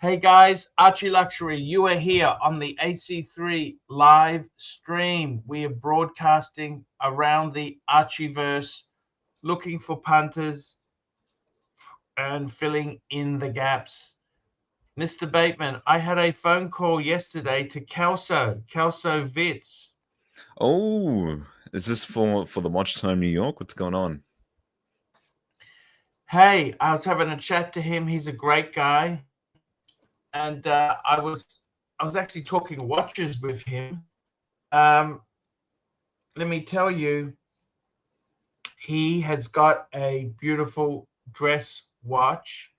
Hey guys, ArchieLuxury, you are here on the AC3 live stream. We are broadcasting around the Archieverse, looking for punters and filling in the gaps. Mr. Bateman, I had a phone call yesterday to Kelso Vitz. Oh, is this for the Watch Time New York? What's going on? Hey, I was having a chat to him. He's a great guy. And I was actually talking watches with him. Let me tell you, he has got a beautiful dress watch.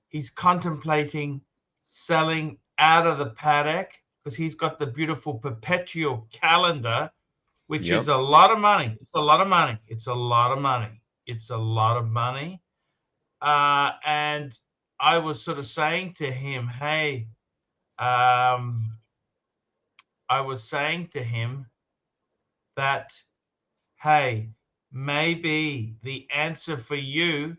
He's contemplating selling out of the Patek because he's got the beautiful perpetual calendar, which is a lot of money. It's a lot of money. It's a lot of money. It's a lot of money. And I was sort of saying to him, hey, I was saying to him that, hey, maybe the answer for you,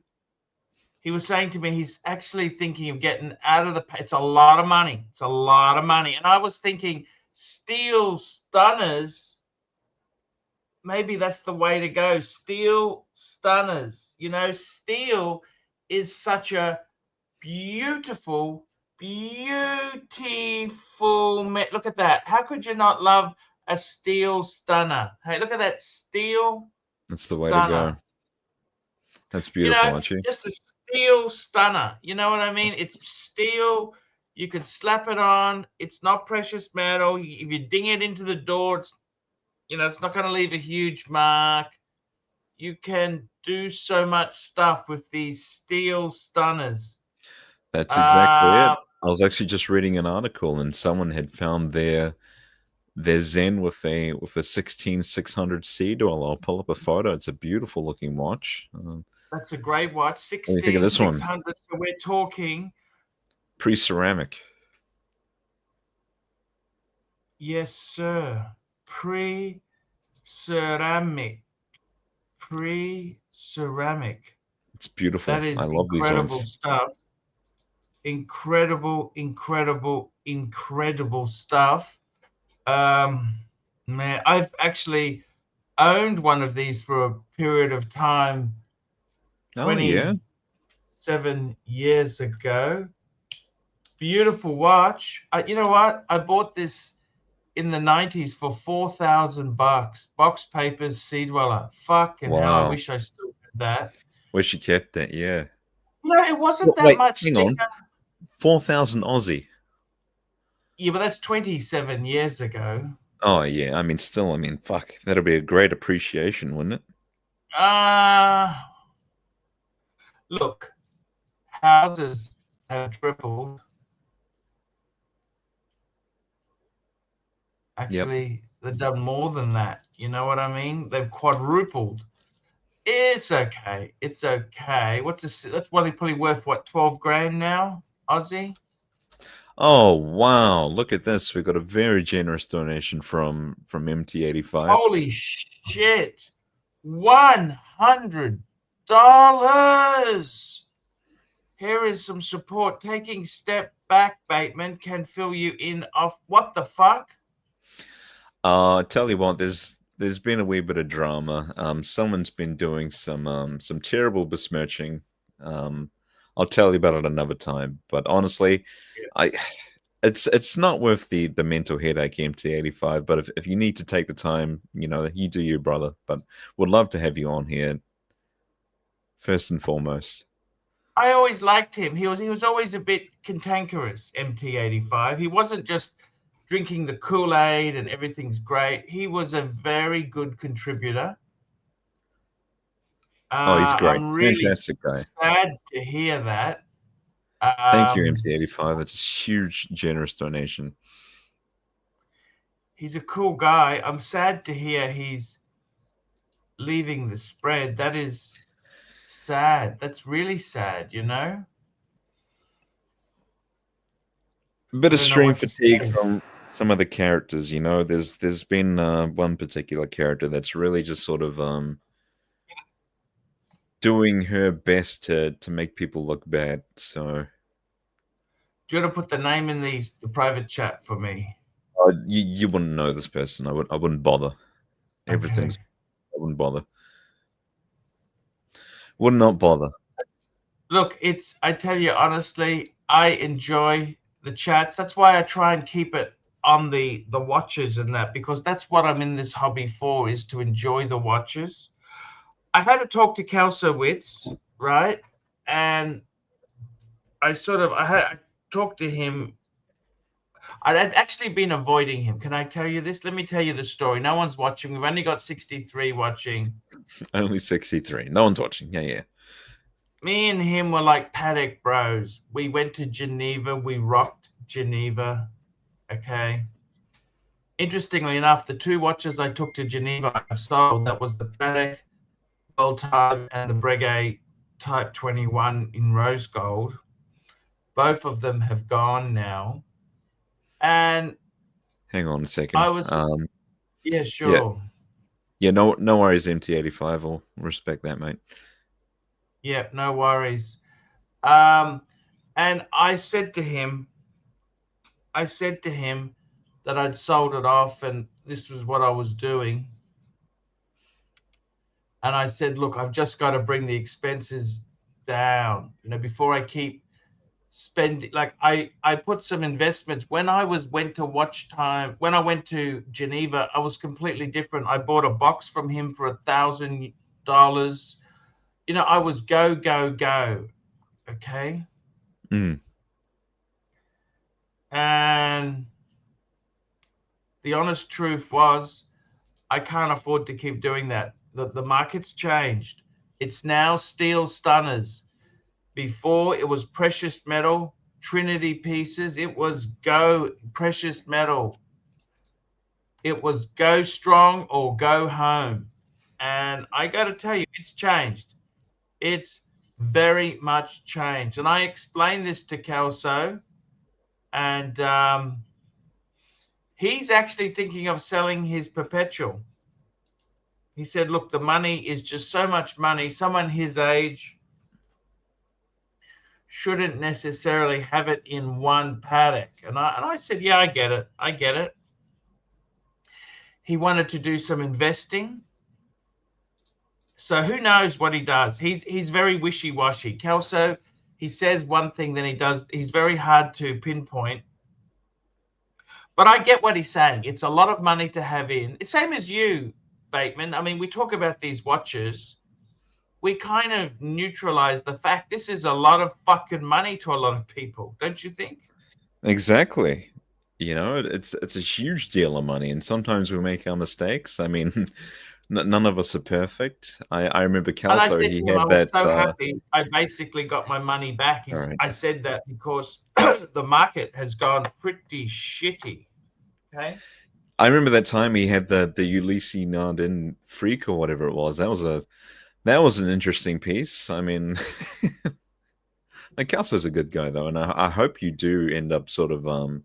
he was saying to me, he's actually thinking of getting out of the, it's a lot of money. It's a lot of money. And I was thinking steel stunners, maybe that's the way to go. Steel stunners, you know, steel is such a beautiful, look at that. How could you not love a steel stunner? Hey, look at that steel That's the way to go. That's beautiful, Archie. Just a steel stunner. You know what I mean? It's steel. You can slap it on. It's not precious metal. If you ding it into the door, it's, it's not going to leave a huge mark. You can do so much stuff with these steel stunners. That's exactly it. I was actually just reading an article, and someone had found their Zen with a 16600 dollar. I'll pull up a photo. It's a beautiful looking watch. That's a great watch. What do you think of this one? 16600. So we're talking pre-ceramic. Yes, sir. Pre-ceramic. Pre-ceramic. It's beautiful. That is I love these ones. Stuff. Incredible stuff. Man, I've actually owned one of these for a period of time. 27 years ago. Beautiful watch. You know what? I bought this in the 90s for $4,000. Box papers, Sea Dweller. Fucking hell, I wish I still had that. Wish you kept it, yeah. No, it wasn't that much. Hang on. 4,000 Aussie. Yeah, but that's 27 years ago. Oh, yeah. I mean, still, fuck. That'll be a great appreciation, wouldn't it? Look, houses have tripled. Actually, they've done more than that. You know what I mean? They've quadrupled. It's okay. It's okay. That's probably worth what, 12 grand now, Aussie? Oh wow! Look at this. We got a very generous donation from MT85. Holy shit! $100. Here is some support. Taking step back, Bateman can fill you in off. What the fuck? Tell you what, there's been a wee bit of drama. Someone's been doing some terrible besmirching. I'll tell you about it another time. But honestly, it's not worth the mental headache, MT85. But if you need to take the time, you do you, brother. But would love to have you on here. First and foremost, I always liked him. He was always a bit cantankerous. MT85. He wasn't just drinking the Kool-Aid and everything's great. He was a very good contributor. Oh, he's great. I'm really fantastic guy. Sad to hear that. Thank you, MT85. That's a huge, generous donation. He's a cool guy. I'm sad to hear he's leaving the spread. That is sad. That's really sad, you know? A bit of stream fatigue from some of the characters, There's been one particular character that's really just sort of doing her best to make people look bad. So Do you want to put the name in the private chat for me? You wouldn't know this person. I wouldn't bother. Okay. Everything's I wouldn't bother. Would not bother. Look, I tell you honestly, I enjoy the chats. That's why I try and keep it on the watches and that, because that's what I'm in this hobby for, is to enjoy the watches. I had to talk to Kelso Witz, right? And I talked to him. I'd actually been avoiding him. Can I tell you this? Let me tell you the story. No one's watching. We've only got 63 watching. Only 63. No one's watching. Yeah. Me and him were like Patek bros. We went to Geneva. We rocked Geneva. Okay. Interestingly enough, the two watches I took to Geneva I sold. That was the Patek Gold Type and the Breguet Type 21 in rose gold. Both of them have gone now. And hang on a second. I was, yeah, sure. Yeah, no worries, MT85. I'll respect that, mate. Yeah, no worries. And I said to him that I'd sold it off and this was what I was doing. And I said, look, I've just got to bring the expenses down, before I keep spending. Like I put some investments when I went to Watch Time. When I went to Geneva, I was completely different. I bought a box from him for $1,000. I was go. Okay. And the honest truth was, I can't afford to keep doing that. The market's changed. It's now steel stunners. Before it was precious metal, Trinity pieces. It was go precious metal. It was go strong or go home. And I got to tell you, it's changed. It's very much changed. And I explained this to Kelso, and he's actually thinking of selling his perpetual. He said, look, the money is just so much money. Someone his age shouldn't necessarily have it in one Patek. And I said, yeah, I get it. He wanted to do some investing. So who knows what he does? He's very wishy-washy. Kelso, he says one thing, then he does. He's very hard to pinpoint. But I get what he's saying. It's a lot of money to have in. It's same as you, Bateman. I mean, we talk about these watches. We kind of neutralize the fact this is a lot of fucking money to a lot of people, don't you think? Exactly. It's a huge deal of money, and sometimes we make our mistakes. I mean, none of us are perfect. I remember Kelso. He had I was that. so happy. I basically got my money back. Right. I said that because the market has gone pretty shitty. Okay. I remember that time he had the Ulysses Nardin Freak or whatever it was. That was an interesting piece. I mean, like Kelso's a good guy though, and I hope you do end up sort of going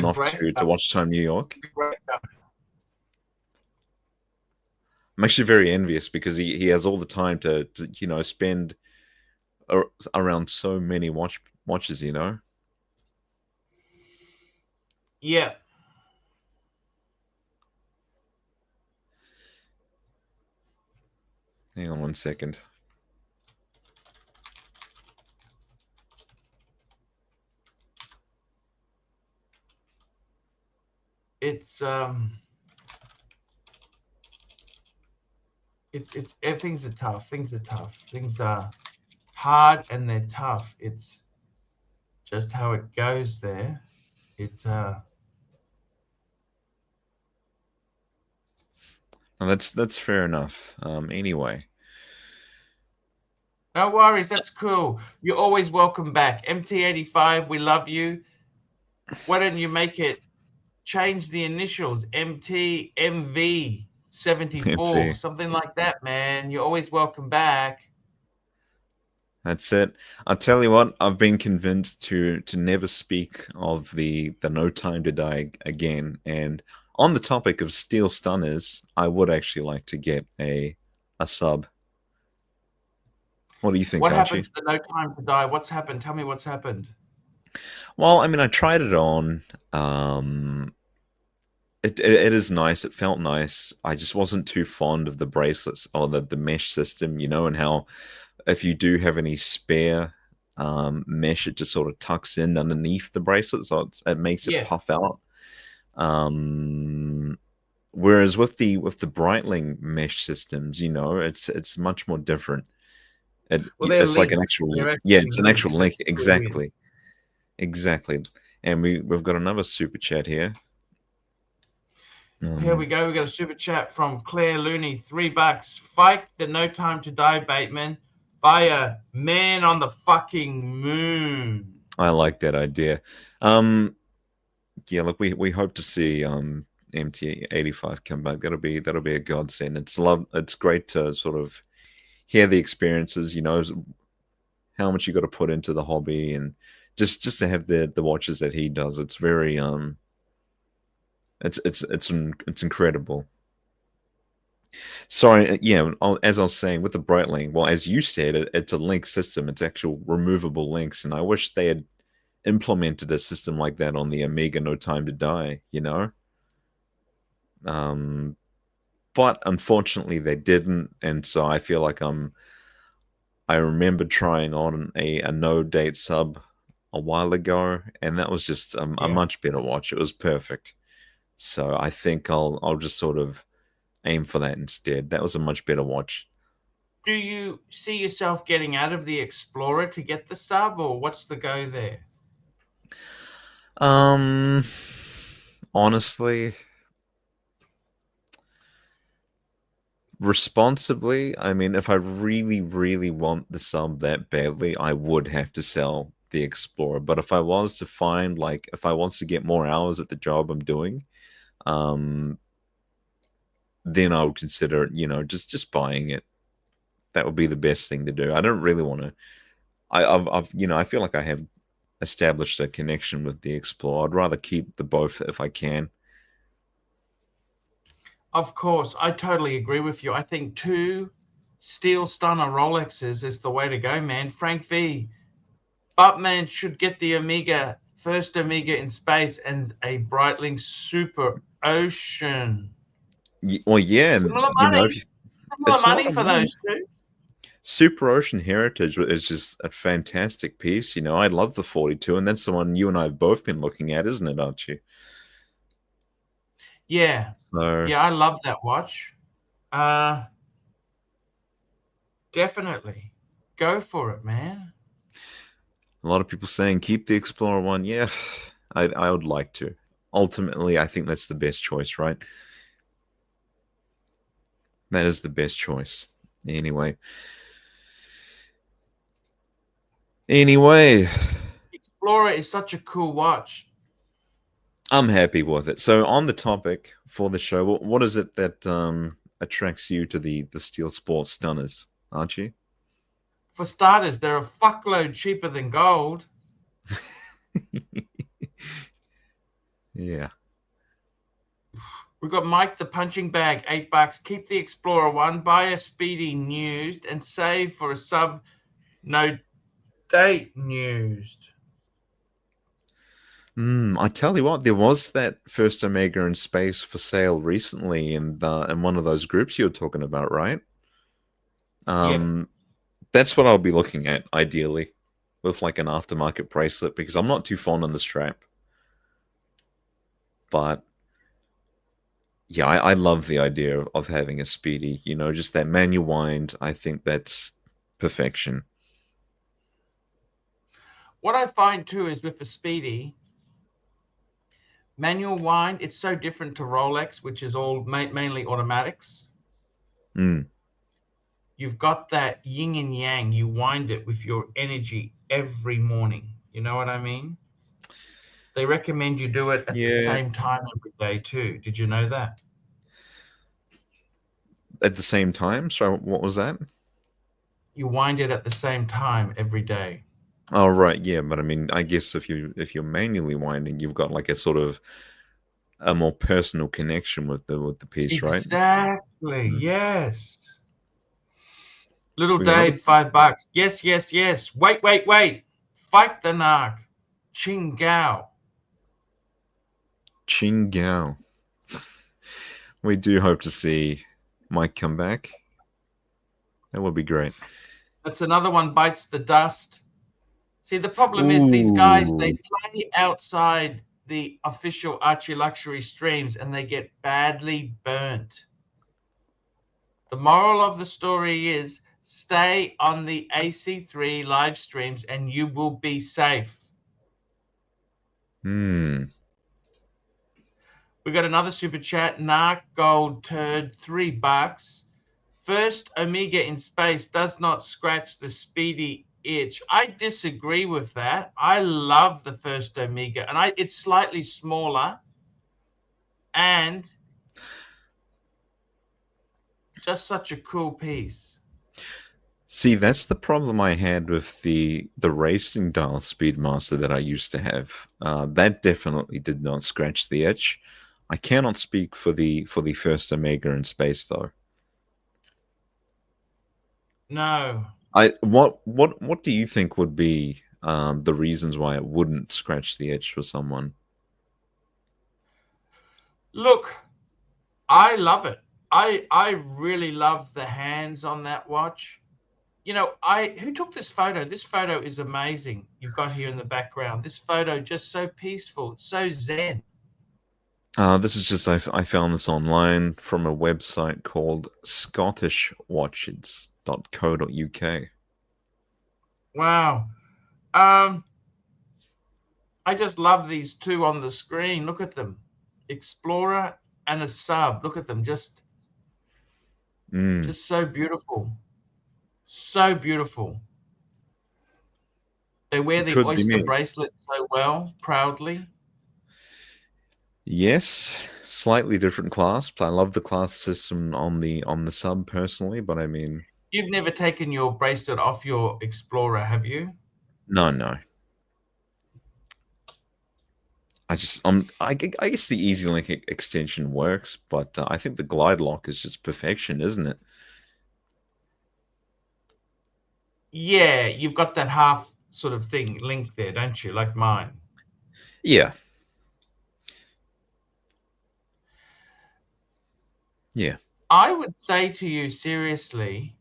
off to Watch Time New York. I'm actually very envious because he has all the time to spend around so many watches. Yeah. Hang on one second. It's things are tough. Things are tough. Things are hard and they're tough. It's just how it goes there. That's fair enough. Anyway. No worries, that's cool. You're always welcome back. MT85, we love you. Why don't you change the initials, MT, MV 74, something like that, man. You're always welcome back. That's it. I'll tell you what, I've been convinced to never speak of the No Time to Die again. And on the topic of steel stunners, I would actually like to get a sub. What do you think, What Archie? happened to the No Time to Die? What's happened? Tell me what's happened. Well, I mean, I tried it on. It is nice. It felt nice. I just wasn't too fond of the bracelets or the mesh system, you know, and how if you do have any spare mesh, it just sort of tucks in underneath the bracelet, so it makes it Yeah. puff out. Whereas with the Breitling mesh systems, you know, it's much more different. Well, they're It's like an links. actual, They're yeah, actually it's an actual links. link. That's weird. Exactly, exactly. And we've got another super chat here. Here we go. We got a super chat from Claire Looney, $3. Fight the no time to die, Bateman. By a man on the fucking moon. I like that idea. Yeah, look, we hope to see MT85 come back. That'll be a godsend. It's great to sort of hear the experiences, you know, how much you got to put into the hobby, and just to have the watches that he does. It's very it's incredible. Sorry, yeah, as I was saying with the Breitling, well, as you said, it's a link system. It's actual removable links, and I wish they had implemented a system like that on the Omega No Time to Die, you know? But unfortunately they didn't, and so I feel like I remember trying on a no date sub a while ago, and that was just a Yeah. much better watch. It was perfect. So I think I'll just sort of aim for that instead. That was a much better watch. Do you see yourself getting out of the Explorer to get the sub, or what's the go there? Honestly, responsibly, I mean, if I really, really want the sub that badly, I would have to sell the Explorer. But if I was to find, like, if I was to get more hours at the job I'm doing, then I would consider, you know, just buying it. That would be the best thing to do. I don't really want to. I've, you know, I feel like I have established a connection with the Explorer. I'd rather keep the both if I can. Of course, I totally agree with you. I think 2 steel stunner Rolexes is the way to go, man. Frank V. Buttman should get the Omega, first Omega in space, and a Breitling Superocean. Well, yeah, and Similar you know, money. Similar it's a lot money of for money. those two. Superocean Heritage is just a fantastic piece. You know, I love the 42, and that's the one you and I have both been looking at, isn't it, Archie? Yeah. So, Yeah, I love that watch. Definitely. Go for it, man. a lot of people saying keep the Explorer one. Yeah, I would like to. Ultimately, I think that's the best choice, right? That is the best choice. Anyway. Explorer is such a cool watch. I'm happy with it. So on the topic for the show, what is it that attracts you to the Steel Sport Stunners, Archie? For starters, they're a fuckload cheaper than gold. Yeah. We've got Mike the Punching Bag, $8. Keep the Explorer one, buy a Speedy used, and save for a sub no date used. I tell you what, there was that first Omega in space for sale recently in one of those groups you were talking about, right? Yeah. That's what I'll be looking at, ideally, with like an aftermarket bracelet, because I'm not too fond on the strap. But yeah, I love the idea of having a Speedy, you know, just that manual wind. I think that's perfection. What I find too is with the Speedy, manual wind, it's so different to Rolex, which is all mainly automatics. You've got that yin and yang. You wind it with your energy every morning. You know what I mean? They recommend you do it at the Yeah. same time every day too. Did you know that? At the same time, so what was that? You wind it at the same time every day. Oh right, yeah, but I mean, I guess if you're manually winding, you've got like a sort of a more personal connection with the piece, right? Exactly. Mm. Yes. Little We got another. Dave, $5. Yes, yes, yes. Wait. Fight the narc. Qingao. Qingao. We do hope to see Mike come back. That would be great. That's another one bites the dust. See, the problem is these guys, they play outside the official ArchieLuxury streams and they get badly burnt. The moral of the story is stay on the AC3 live streams and you will be safe. We got another super chat. Narc Gold Turd, $3. First Omega in space does not scratch the speedy itch. I disagree with that. I love the first Omega, and it's slightly smaller and just such a cool piece. See, that's the problem I had with the racing dial Speedmaster that I used to have. That definitely did not scratch the itch. I cannot speak for the first Omega in space though. No. What do you think would be the reasons why it wouldn't scratch the itch for someone? Look, I love it. I really love the hands on that watch. You know, who took this photo? This photo is amazing. You've got here in the background. This photo just so peaceful, so zen. This is just I found this online from a website called scottishwatches.co.uk. Wow. I just love these two on the screen. Look at them. Explorer and a sub. Look at them. Just so beautiful. So beautiful. They wear the oyster bracelet so well, proudly. Yes, slightly different clasp. I love the clasp system on the sub personally, but I mean, you've never taken your bracelet off your Explorer, have you? No. I guess the Easy Link extension works, but I think the glide lock is just perfection, isn't it? Yeah, you've got that half sort of thing linked there, don't you? Like mine. Yeah. Yeah. I would say to you seriously,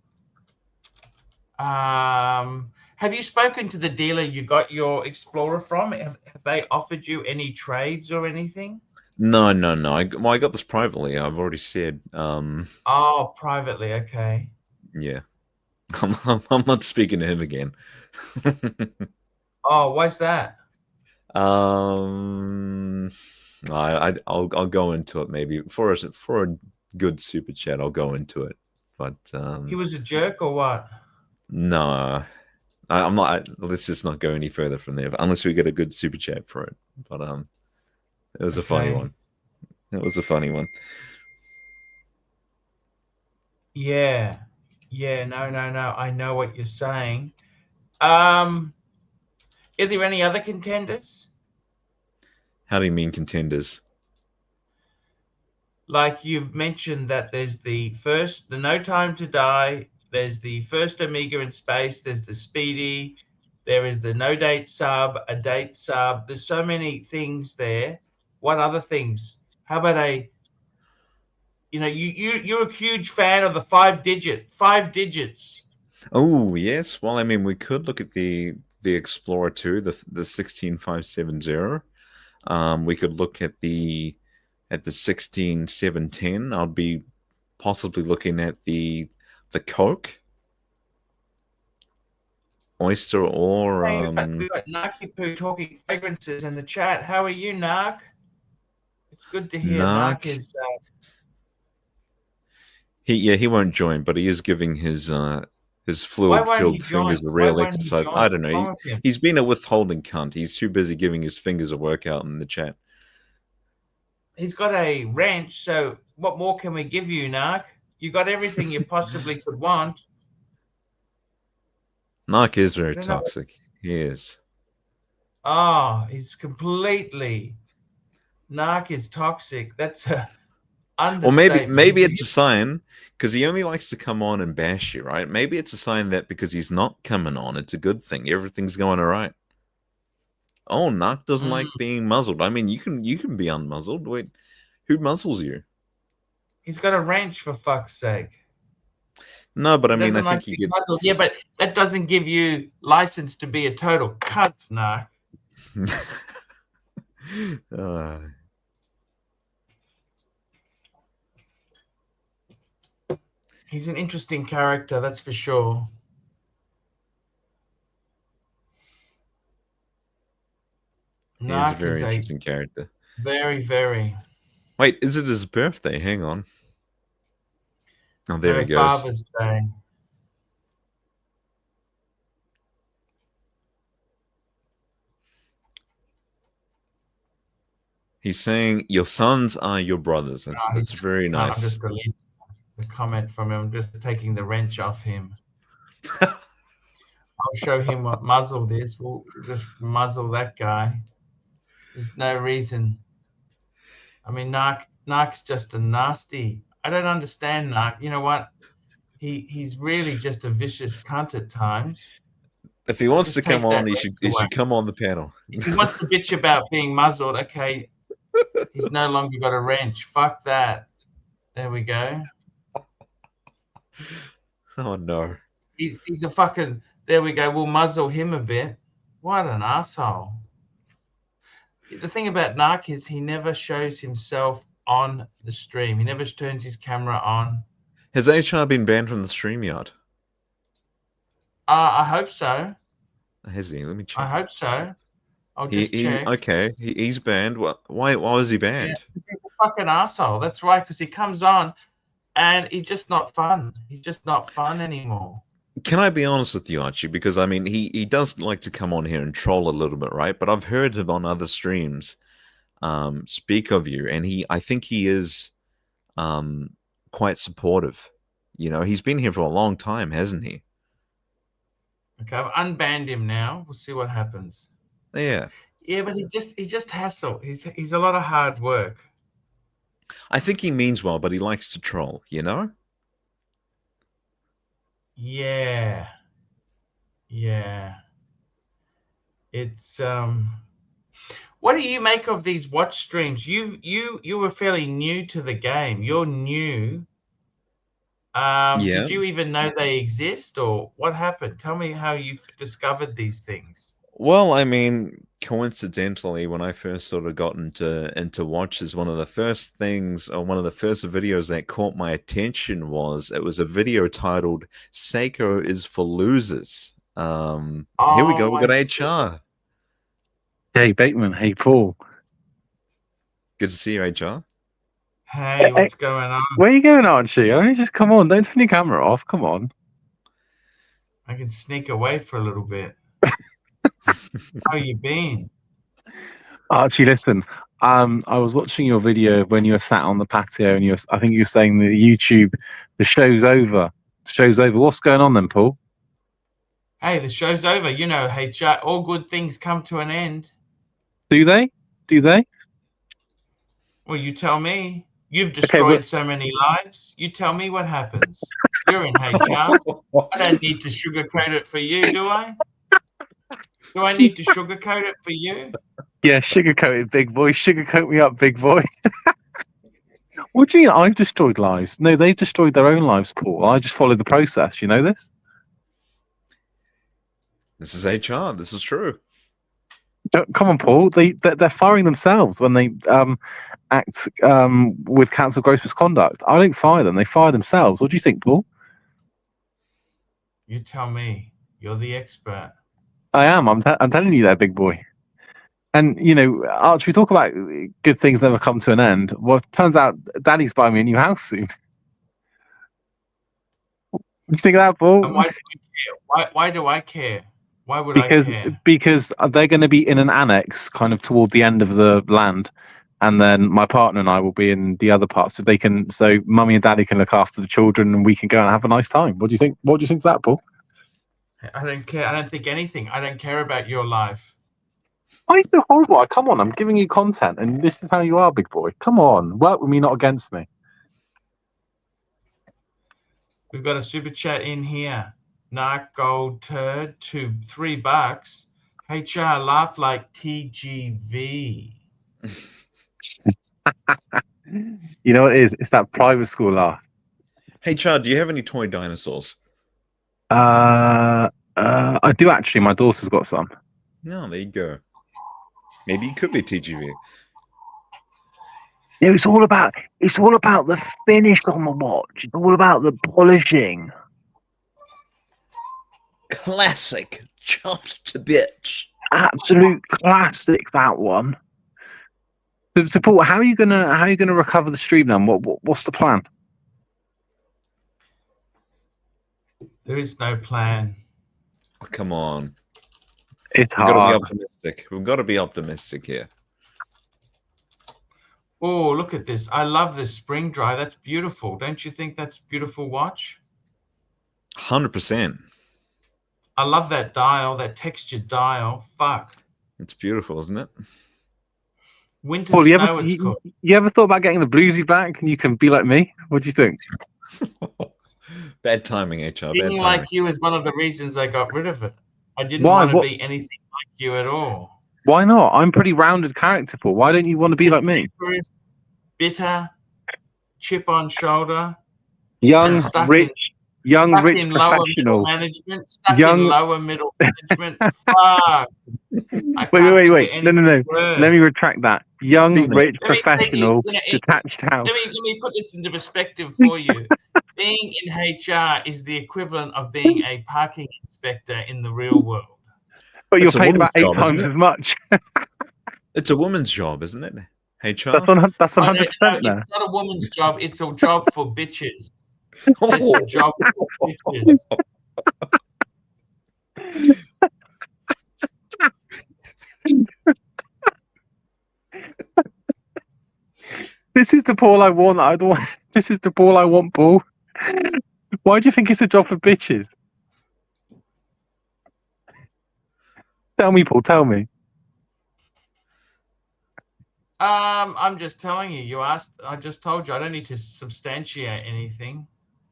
have you spoken to the dealer you got your Explorer from? Have they offered you any trades or anything? No. I got this privately. I've already said. Oh, privately. Okay. Yeah. I'm not speaking to him again. Oh, why's that? I'll go into it maybe for a good super chat. I'll go into it, but he was a jerk or what? No, I'm not. Let's just not go any further from there unless we get a good super chat for it. But it was a funny one. It was a funny one. Yeah. No. I know what you're saying. Are there any other contenders? How do you mean contenders? Like you've mentioned that there's the No Time to Die, there's the first Omega in space, there's the Speedy, there is the No Date sub, a date sub. There's so many things there. What other things? How about you're a huge fan of the 5 digits. Oh yes. Well, I mean, we could look at the Explorer 2, the 16570. We could look at the 16710. I'll be possibly looking at the Coke, Oyster, or we've got Narky Poo talking fragrances in the chat. How are you, Nark? It's good to hear. Nark is he won't join, but he is giving his fluid-filled fingers a real exercise. I don't know. He's been a withholding cunt. He's too busy giving his fingers a workout in the chat. He's got a wrench, so what more can we give you, Nark? You got everything you possibly could want. Nark is very toxic. He is. Oh, he's completely... Nark is toxic. That's a understatement. Or maybe it's a sign, because he only likes to come on and bash you, right? Maybe it's a sign that because he's not coming on, it's a good thing. Everything's going all right. Oh, Narc doesn't Mm, like being muzzled. I mean, you can be unmuzzled. Wait, who muzzles you? he's got a wrench, for fuck's sake. No, but I He mean, I doesn't like think you being get. muzzled. Yeah, but that doesn't give you license to be a total cunt, Narc. uh, He's an interesting character, that's for sure. he is a Narc very is a interesting character. very, very, Wait, is it his birthday? Hang on. Oh, there no, he goes. Father's Day. He's saying your sons are your brothers. That's very No, I'm nice. just deleting the comment from him. I'm just taking the wrench off him. I'll show him what muzzled is. We'll just muzzle that guy. There's no reason. I mean, Narc's just a nasty. I don't understand Narc. You know what? He's really just a vicious cunt at times. If he wants Just to come take that on, wrench he away. should come on the panel. If he wants to bitch about being muzzled, okay, he's no longer got a wrench. Fuck that. There we go. Oh no. He's a fucking. There we go. We'll muzzle him a bit. What an asshole. The thing about Narc is he never shows himself on the stream. He never turns his camera on. Has HR been banned from the stream yet? I hope so. Has he? Let me I check. hope so. I'll He's just check. okay. He's banned. Why was he banned? Yeah, he's a fucking asshole. That's right, because he comes on and he's just not fun. He's just not fun anymore. Can I be honest with you, Archie? Because I mean, he does like to come on here and troll a little bit, right? But I've heard him on other streams speak of you, and I think he is quite supportive. You know, he's been here for a long time, hasn't he? Okay, I've unbanned him now. We'll see what happens. Yeah. Yeah, but he's just hassle. He's a lot of hard work. I think he means well, but he likes to troll, you know? Yeah. Yeah. It's what do you make of these watch streams? You were fairly new to the game. You're new. Yeah. Did you even know they exist, or what happened? Tell me how you discovered these things. Well, I mean, coincidentally, when I first sort of got into watches, one of the first things, or one of the first videos that caught my attention was it was a video titled "Seiko is for losers." Here we go. We got HR. Hey, Bateman. Hey, Paul. Good to see you, HR. Hey, what's going on? Where are you going, Archie? Only just come on. Don't turn your camera off. Come on. I can sneak away for a little bit. How you been? Archie, listen. I was watching your video when you were sat on the patio, and I think you were saying that YouTube, the show's over. The show's over. What's going on then, Paul? Hey, the show's over. You know, HR, all good things come to an end. Do they? Do they? Well, you tell me. You've destroyed so many lives. You tell me what happens. You're in HR. I don't need to sugarcoat it for you, do I? Do I need to sugarcoat it for you? Yeah, sugarcoat it, big boy. Sugarcoat me up, big boy. What do you mean I've destroyed lives? No, they've destroyed their own lives, Paul. I just followed the process. You know this? This is HR. This is true. Come on, Paul. They're firing themselves when they act with council gross misconduct. I don't fire them; they fire themselves. What do you think, Paul? You tell me. You're the expert. I am. I'm telling you that, big boy. And you know, Archie, we talk about good things never come to an end. Well, it turns out Daddy's buying me a new house soon. What do you think of that, Paul? And why do I care? Why do I care? Why would I care? Because they're going to be in an annex, kind of toward the end of the land, and then my partner and I will be in the other part, so Mummy and Daddy can look after the children, and we can go and have a nice time. What do you think? What do you think of that, Paul? I don't care. I don't think anything. I don't care about your life. Why are you so horrible? Come on, I'm giving you content, and this is how you are, big boy. Come on, work with me, not against me. We've got a super chat in here. Narc Gold Turd to $3. HR, laugh like TGV. You know what it is? It's that private school laugh. Hey, Chad, do you have any toy dinosaurs? I do actually. My daughter's got some. No, there you go. Maybe it could be TGV. Yeah, it's all about the finish on the watch. It's all about the polishing. Classic, chuffed to bits. Absolute classic, that one. So Paul, how are you gonna recover the stream then? What's the plan? There is no plan. Oh, come on. It's We've got to be hard. optimistic. We've got to be optimistic here. Oh, look at this. I love this spring drive. That's beautiful. Don't you think that's a beautiful watch? 100%. I love that dial, that textured dial. Fuck. It's beautiful, isn't it? Winter Paul, snow, it's called. you ever thought about getting the bluesy back and you can be like me? What do you think? Bad timing, HR. Bad Being timing. like you is one of the reasons I got rid of it. I didn't Why? want to What- be anything like you at all. Why not? I'm pretty rounded character, Paul. Why don't you want to be like me? Bitter, chip on shoulder, Young, stuck rich, stuck rich in lower middle professional. management, stuck Young- in lower middle management. Fuck. Wait. No. Let me retract that. Young, Let me- rich, Let me take professional, you- detached house. Let me put this into perspective for you. Being in HR is the equivalent of being a parking inspector in the real world. But you're It's a paid woman's about 8 job, isn't times it? as much. It's a woman's job, isn't it? HR? That's 100% there. It's not a woman's job. It's a job for bitches. Oh. It's a job for bitches. This is the Paul I want. This is the Paul I want, Paul. Why do you think it's a job for bitches? Tell me, Paul. Tell me. I'm just telling you. You asked. I just told you. I don't need to substantiate anything.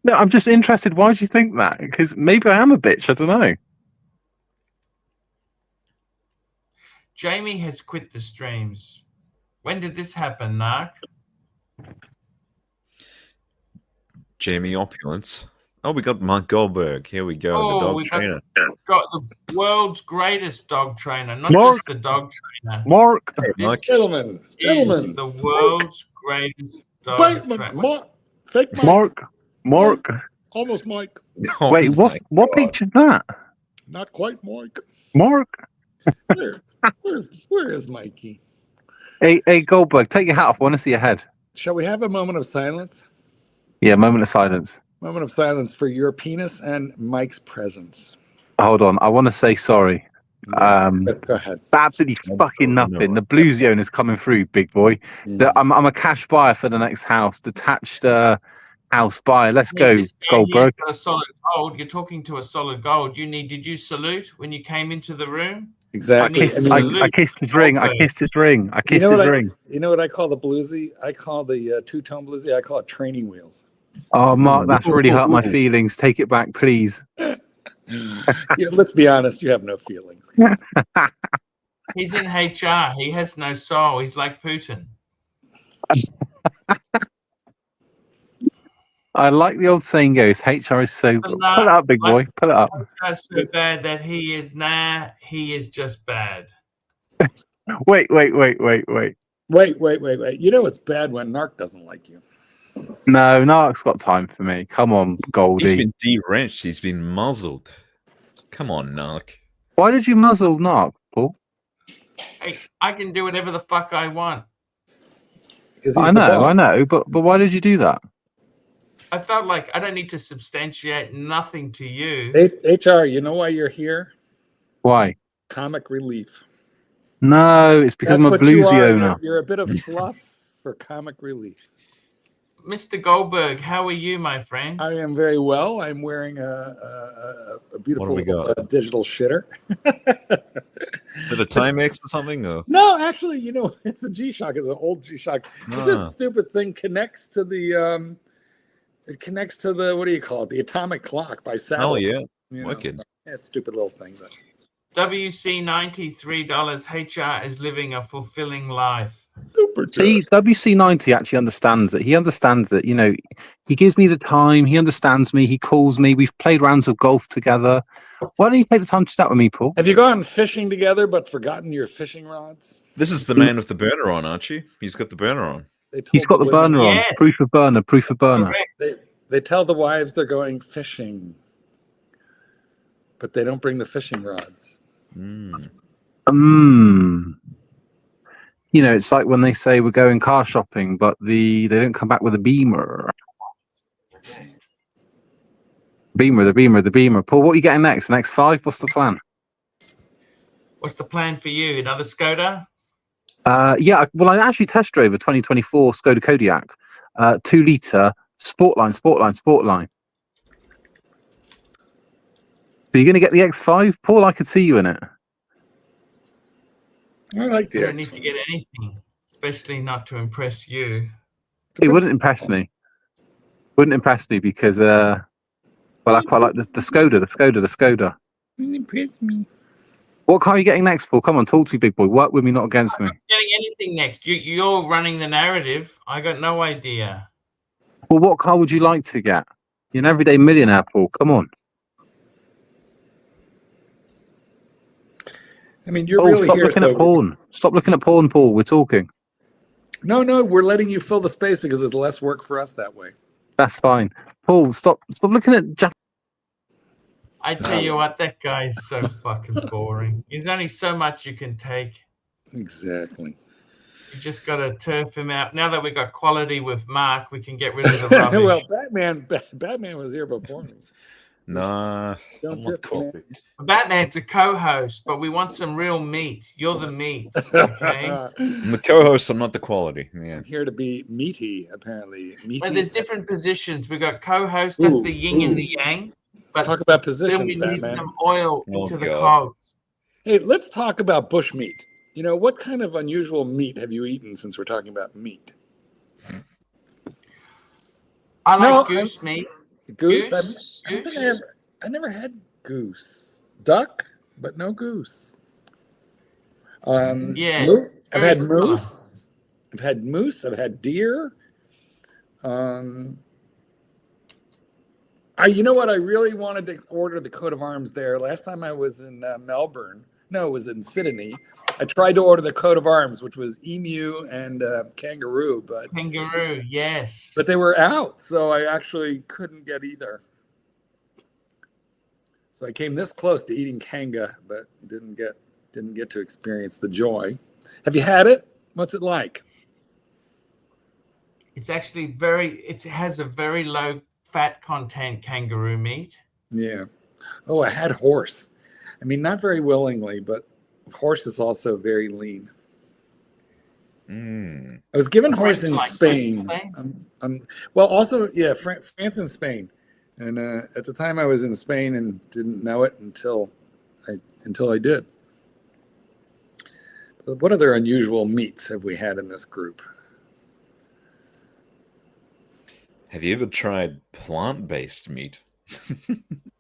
No, I'm just interested. Why do you think that? Because maybe I am a bitch. I don't know. Jamie has quit the streams. When did this happen, Nark? Jamie Opulence. Oh, we got Mark Goldberg. Here we go. Oh, the dog we trainer. Got the world's greatest dog trainer, not Mark. just the dog trainer. Mark. Hey, This Mark. Gentlemen, is the world's greatest dog trainer. Fake Mike, Mark. almost Mike, Oh Wait, my what God. picture's that? not quite Mike. Mark. Where is Mikey? Hey, Goldberg, take your hat off. I want to see your head. Shall we have a moment of silence? Yeah, moment of silence. Moment of silence for your penis and Mike's presence. Hold on. I want to say sorry. Go ahead. Absolutely fucking nothing. The blue zone is coming through, big boy. I'm a cash buyer for the next house. Detached house buyer. Let's go, This guy Goldberg. here's got a solid gold. You're talking to a solid gold. Did you salute when you came into the room? Exactly. I kissed his ring. I kissed his ring. I kissed his ring. You know what I call the bluesy? I call the two-tone bluesy. I call it training wheels. Oh, Mark, that's really hurt my feelings. Take it back, please. Yeah, let's be honest. You have no feelings. He's in HR. He has no soul. He's like Putin. I like the old saying goes, HR is so... Pull it up, big boy. Pull it up. Just so bad that he is just bad. Wait. Wait. You know it's bad when Narc doesn't like you. No, Narc's got time for me. Come on, Goldie. He's been de-wrenched. He's been muzzled. Come on, Narc. Why did you muzzle Narc, Paul? Hey, I can do whatever the fuck I want. I know, but why did you do that? I felt like I don't need to substantiate nothing to you. HR, you know why you're here? Why? Comic relief. No, it's because I'm a bluesy owner. You're a bit of fluff for comic relief. Mr. Goldberg, how are you, my friend? I am very well. I'm wearing a beautiful digital shitter. Is it a Timex or something? Or? No, actually, it's a G-Shock. It's an old G-Shock. This stupid thing connects to the what do you call it? The atomic clock by satellite. Oh yeah, wicked. It's a stupid little thing, but WC $93. HR is living a fulfilling life. Super See, WC90 actually understands it. He understands it. You know, he gives me the time. He understands me. He calls me. We've played rounds of golf together. Why don't you take the time to chat with me, Paul? Have you gone fishing together but forgotten your fishing rods? This is the man with the burner on, Archie. He's got the burner on. They told He's got the women- burner on. Yes. Proof of burner. Proof of burner. Correct. They tell the wives they're going fishing, but they don't bring the fishing rods. Mm. You know, it's like when they say we're going car shopping, but they don't come back with a Beamer. The Beamer. Paul, what are you getting next? The next 5? What's the plan? What's the plan for you? Another Skoda? Yeah, well, I actually test drove a 2024 Skoda Kodiaq, 2-litre Sportline. So you're going to get the X5? Paul, I could see you in it. I like You the don't need to get anything, especially not to impress you. It wouldn't impress me. Because, well, I quite like the Skoda. Impress me. What car are you getting next, Paul? Come on, talk to me, big boy. Work with me, not against me. I'm not getting anything next. You're running the narrative. I got no idea. Well, what car would you like to get? You're an everyday millionaire, Paul. Come on. I mean, you're Oh, really stop here. looking So at porn. Stop looking at porn, Paul. We're talking. no, we're letting you fill the space because it's less work for us that way. That's fine. Paul, stop looking at I tell you what, that guy is so fucking boring. There's only so much you can take. Exactly. You just got to turf him out. Now that we got quality with Mark, we can get rid of the rubbish. Well, Batman was here before me. Nah. Don't I'm just coffee. Batman's a co-host, but we want some real meat. You're the meat, okay? I'm the co-host. I'm not the quality. Yeah. I'm here to be meaty, apparently. Meaty. Well, there's different positions. We got co-host. That's Ooh, the yin and ooh. the yang. Let's talk about Then positions, we need Batman. some oil Oh, into the God. cogs. Hey, let's talk about bush meat. You know, what kind of unusual meat have you eaten since we're talking about meat? I No, like goose meat. Goose? Goose? I don't think I never had goose. Duck, but no goose. Yeah, I've had very similar. moose. I've had deer. You know what? I really wanted to order the coat of arms there. Last time I was in Melbourne. No, it was in Sydney. I tried to order the coat of arms, which was emu and kangaroo, but Kangaroo, yes. they were out, so I actually couldn't get either. So I came this close to eating kanga, but didn't get to experience the joy. Have you had it? What's it like? It's actually it has a very low fat content kangaroo meat. Yeah. Oh, I had horse. I mean, not very willingly, but horse is also very lean. Mm. I was given horse French in like Spain. Spain? Well, also, yeah, France and Spain. And at the time I was in Spain and didn't know it until I did. But what other unusual meats have we had in this group? Have you ever tried plant-based meat?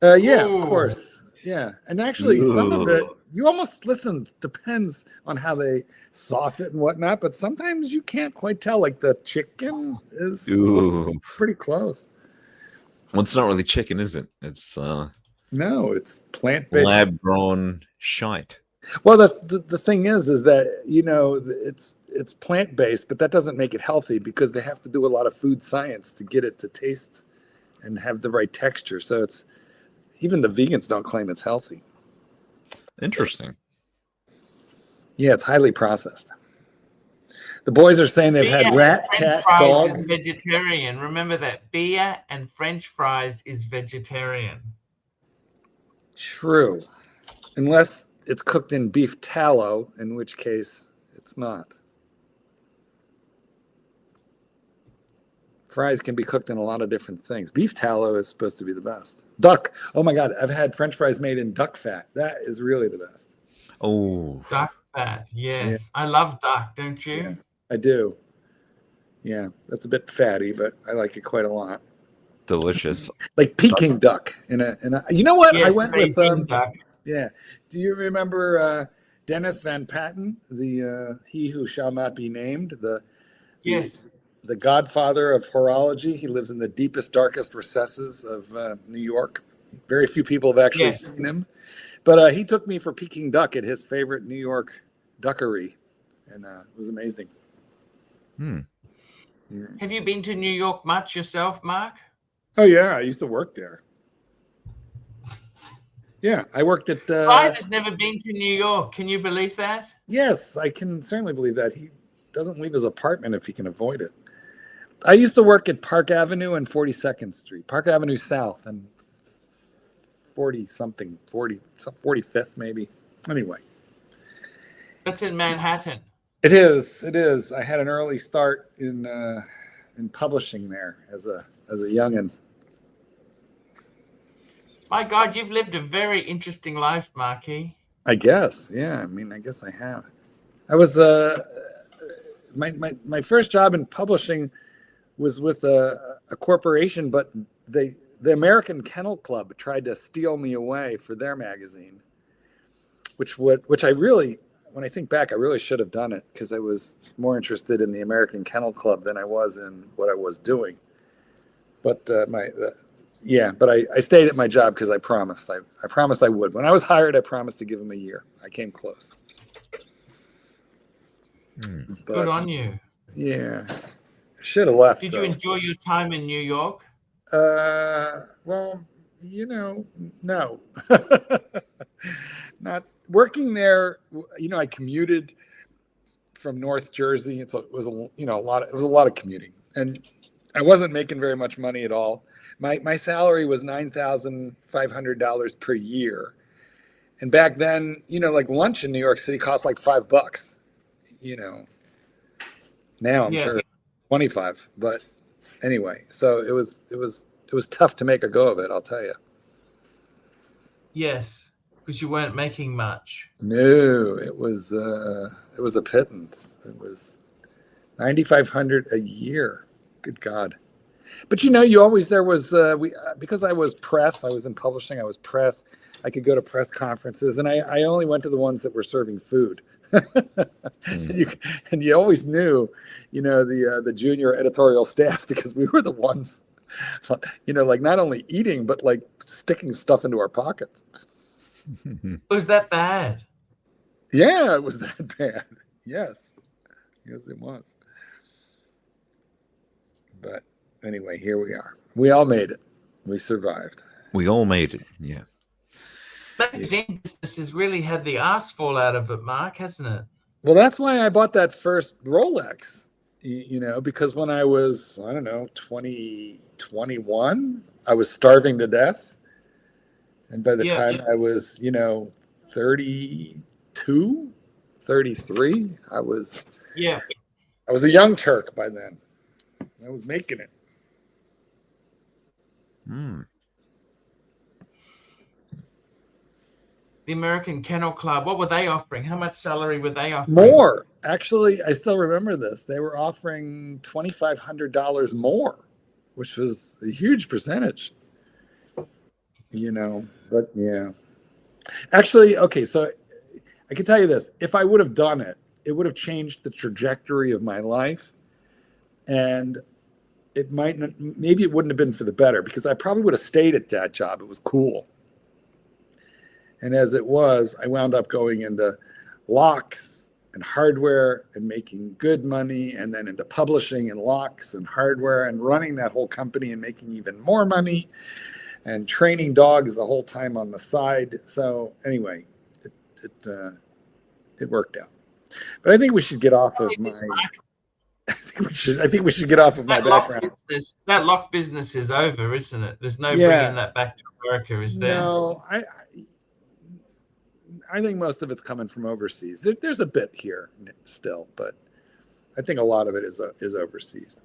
Yeah, Ooh. of course. Yeah. And actually, some of it, you almost listen, depends on how they sauce it and whatnot, but sometimes you can't quite tell. Like the chicken is Ooh. pretty close. Well, it's not really chicken, is it? It's No, it's plant-based. lab-grown shite. Well, the thing is that, you know, it's plant-based, but that doesn't make it healthy because they have to do a lot of food science to get it to taste and have the right texture. So it's even the vegans don't claim it's healthy. Interesting. Yeah, it's highly processed. The boys are saying they've had Beer rat, and cat, French fries dog. is vegetarian. Remember that. Beer and French fries is vegetarian. True. Unless it's cooked in beef tallow, in which case it's not. Fries can be cooked in a lot of different things. Beef tallow is supposed to be the best. Duck. Oh my God. I've had French fries made in duck fat. That is really the best. Oh, Duck fat, yes. Yeah. I love duck, don't you? Yeah, I do. Yeah, that's a bit fatty, but I like it quite a lot. delicious. Like Peking duck. You know what? Yes, I went with Beijing duck. yeah. Do you remember Dennis Van Patten, the he who shall not be named, Yes. the godfather of horology? He lives in the deepest, darkest recesses of New York. Very few people have actually seen him. But he took me for Peking duck at his favorite New York duckery, and it was amazing. Have you been to New York much yourself, Mark? Oh, yeah. I used to work there. Yeah, I worked at... Ryan has never been to New York. Can you believe that? Yes, I can certainly believe that. He doesn't leave his apartment if he can avoid it. I used to work at Park Avenue and 42nd Street. Park Avenue South and 45th maybe. Anyway. That's in Manhattan. It is. I had an early start in publishing there as a youngin'. My God, you've lived a very interesting life, Marky. I guess, yeah. I mean, I guess I have. I was my first job in publishing was with a corporation, but the American Kennel Club tried to steal me away for their magazine, which I really, when I think back, I really should have done it because I was more interested in the American Kennel Club than I was in what I was doing. But but I stayed at my job because I promised I promised I would. When I was hired, I promised to give him a year. I came close. But, good on you. Yeah, should have left. Did you enjoy your time in New York? Well, no. Not working there. I commuted from North Jersey. It was a lot of commuting, and I wasn't making very much money at all. My salary was $9,500 per year, and back then, like lunch in New York City cost like $5. Now I'm sure 25, but anyway, so it was tough to make a go of it, I'll tell you. Yes, because you weren't making much. No, it was a pittance. It was $9,500 a year. Good God. But because I was press, I was in publishing, I was press, I could go to press conferences, and I only went to the ones that were serving food. And you always knew, the junior editorial staff, because we were the ones, like not only eating, but like sticking stuff into our pockets. Was that bad? Yeah, it was that bad. Yes, it was. But anyway, here we are. We all made it. We survived. We all made it. Yeah. Magazine business has really had the arse fall out of it, Mark, hasn't it? Well, that's why I bought that first Rolex, because when I was, 21, I was starving to death. And by the time I was, 32, 33, I was a young Turk by then. I was making it. The American Kennel Club, what were they offering? How much salary were they offering? More. Actually, I still remember this. They were offering $2,500 more, which was a huge percentage. But yeah. Actually, okay, so I can tell you this. If I would have done it, it would have changed the trajectory of my life. And maybe it wouldn't have been for the better, because I probably would have stayed at that job. It was cool. And as it was, I wound up going into locks and hardware and making good money, and then into publishing and locks and hardware and running that whole company and making even more money and training dogs the whole time on the side. So anyway, it worked out. But I think we should get off of my... I think we should get off of my background. That lock business is over, isn't it? There's no bringing that back to America, is there? No, I think most of it's coming from overseas. There's a bit here still, but I think a lot of it is overseas.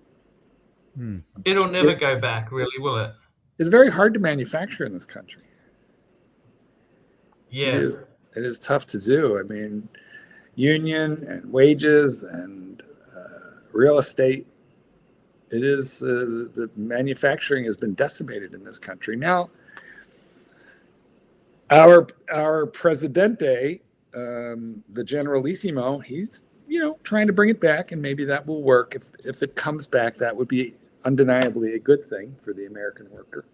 It'll never go back, really, will it? It's very hard to manufacture in this country. Yeah. It is tough to do. I mean, union and wages and real estate. It is the manufacturing has been decimated in this country. Now, Our Presidente, the Generalissimo, he's trying to bring it back, and maybe that will work. If it comes back, that would be undeniably a good thing for the American worker.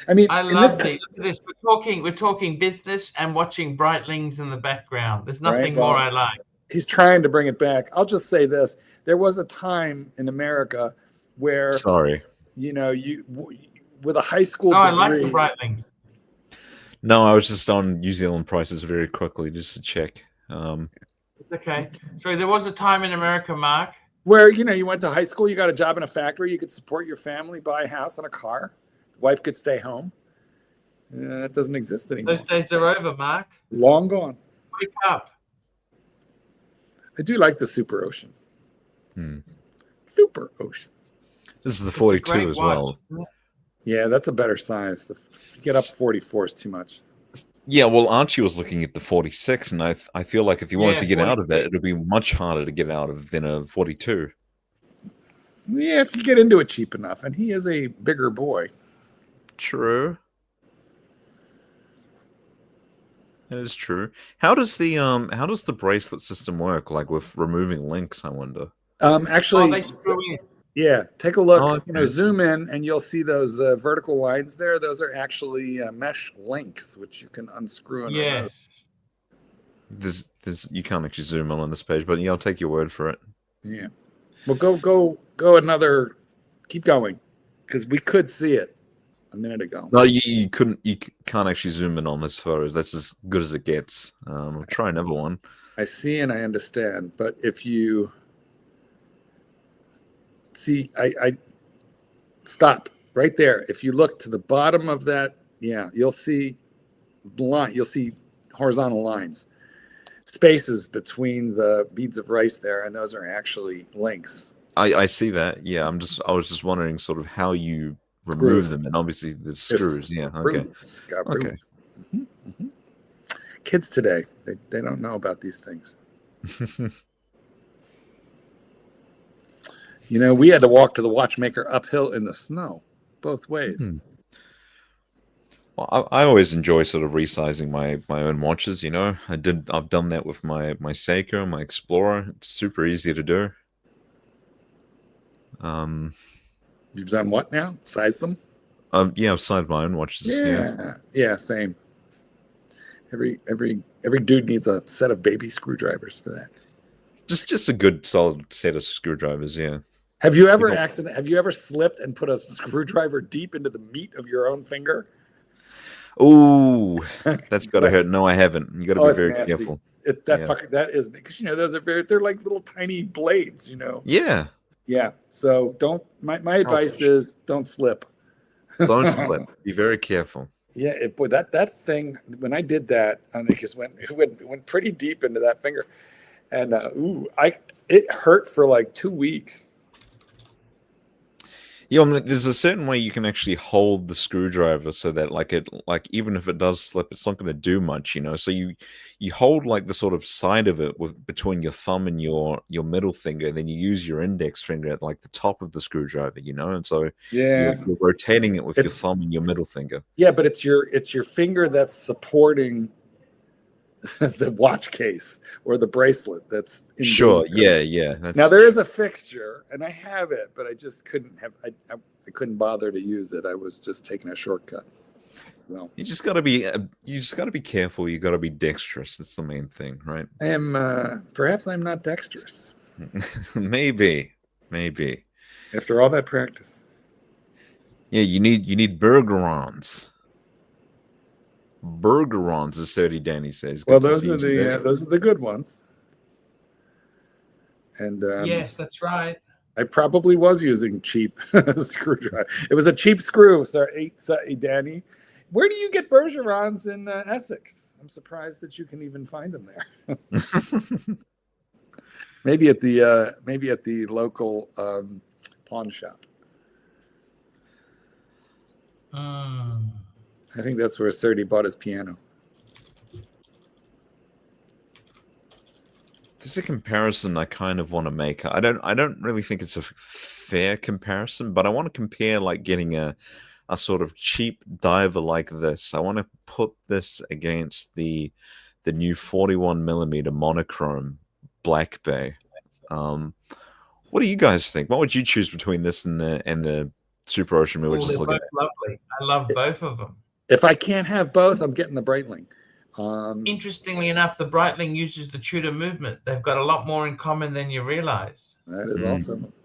I mean, I love this. Look at this. We're talking business and watching Breitlings in the background. There's nothing more I like. He's trying to bring it back. I'll just say this: there was a time in America where, you with a high school degree. I like the Breitlings. No, I was just on New Zealand prices very quickly just to check. It's okay. So there was a time in America, Mark, where you went to high school, you got a job in a factory, you could support your family, buy a house and a car, the wife could stay home. That doesn't exist anymore. Those days are over, Mark. Long gone. Wake up. I do like the Superocean. Superocean. This is the 42 as well. Yeah, that's a better size. Get up 44 is too much. Yeah, well, Archie was looking at the 46, and I feel like if you wanted to get out of that, it would be much harder to get out of than a 42. Yeah, if you get into it cheap enough, and he is a bigger boy. True. That is true. How does the bracelet system work? Like with removing links, I wonder. Actually, yeah. Take a look. Okay. Zoom in, and you'll see those vertical lines there. Those are actually mesh links, which you can unscrew. And remove. There's you can't actually zoom in on this page, but yeah, I'll take your word for it. Yeah. Well, go another. Keep going, because we could see it a minute ago. No, you couldn't. You can't actually zoom in on this photos. That's as good as it gets. I'll try another one. I see and I understand, but if you see, I stop right there. If you look to the bottom of that, you'll see line. You'll see horizontal lines, spaces between the beads of rice there, and those are actually links. I see that. Yeah, I was just wondering sort of how you remove them, and obviously the screws. Yeah. Okay. Okay. Kids today, they don't know about these things. We had to walk to the watchmaker uphill in the snow, both ways. Well, I always enjoy sort of resizing my own watches. I've done that with my Seiko, my Explorer. It's super easy to do. You've done what now? Size them? Yeah, I've sized my own watches. Yeah, same. Every dude needs a set of baby screwdrivers for that. Just a good solid set of screwdrivers. Yeah. Have you ever slipped and put a screwdriver deep into the meat of your own finger? Oh, that's gotta hurt. No, I haven't. You gotta be very careful. That is, because those are they're like little tiny blades. Yeah. Yeah. So don't. My advice is don't slip. Don't slip. Be very careful. Yeah, boy, that thing, when I did that, and it just went pretty deep into that finger, and it hurt for like 2 weeks. Yeah, there's a certain way you can actually hold the screwdriver so that even if it does slip, it's not going to do much, So you hold like the sort of side of it between your thumb and your middle finger, and then you use your index finger at like the top of the screwdriver, and so you're rotating it with your thumb and your middle finger. Yeah, but it's your finger that's supporting the watch case or the bracelet that's sure. Yeah. Now there is a fixture, and I have it, but I just couldn't have. I couldn't bother to use it. I was just taking a shortcut. So you just got to be careful. You got to be dexterous. That's the main thing, right? I am. Perhaps I'm not dexterous. Maybe. After all that practice. Yeah, you need burgerons. Burgerons, as Sody Danny says. Well, those are the good ones. And yes, that's right. I probably was using cheap screwdriver. It was a cheap screw. Sorry, Danny. Where do you get Bergerons in Essex? I'm surprised that you can even find them there. maybe at the local pawn shop. I think that's where Serdi bought his piano. There's a comparison I kind of want to make. I don't really think it's a fair comparison, but I want to compare like getting a a sort of cheap diver like this, I want to put this against the new 41mm monochrome Black Bay. What do you guys think? What would you choose between this and the Superocean we were just They're looking both at? lovely. I love both of them. If I can't have both, I'm getting the Breitling. Interestingly enough, the Breitling uses the Tudor movement. They've got a lot more in common than you realize. That is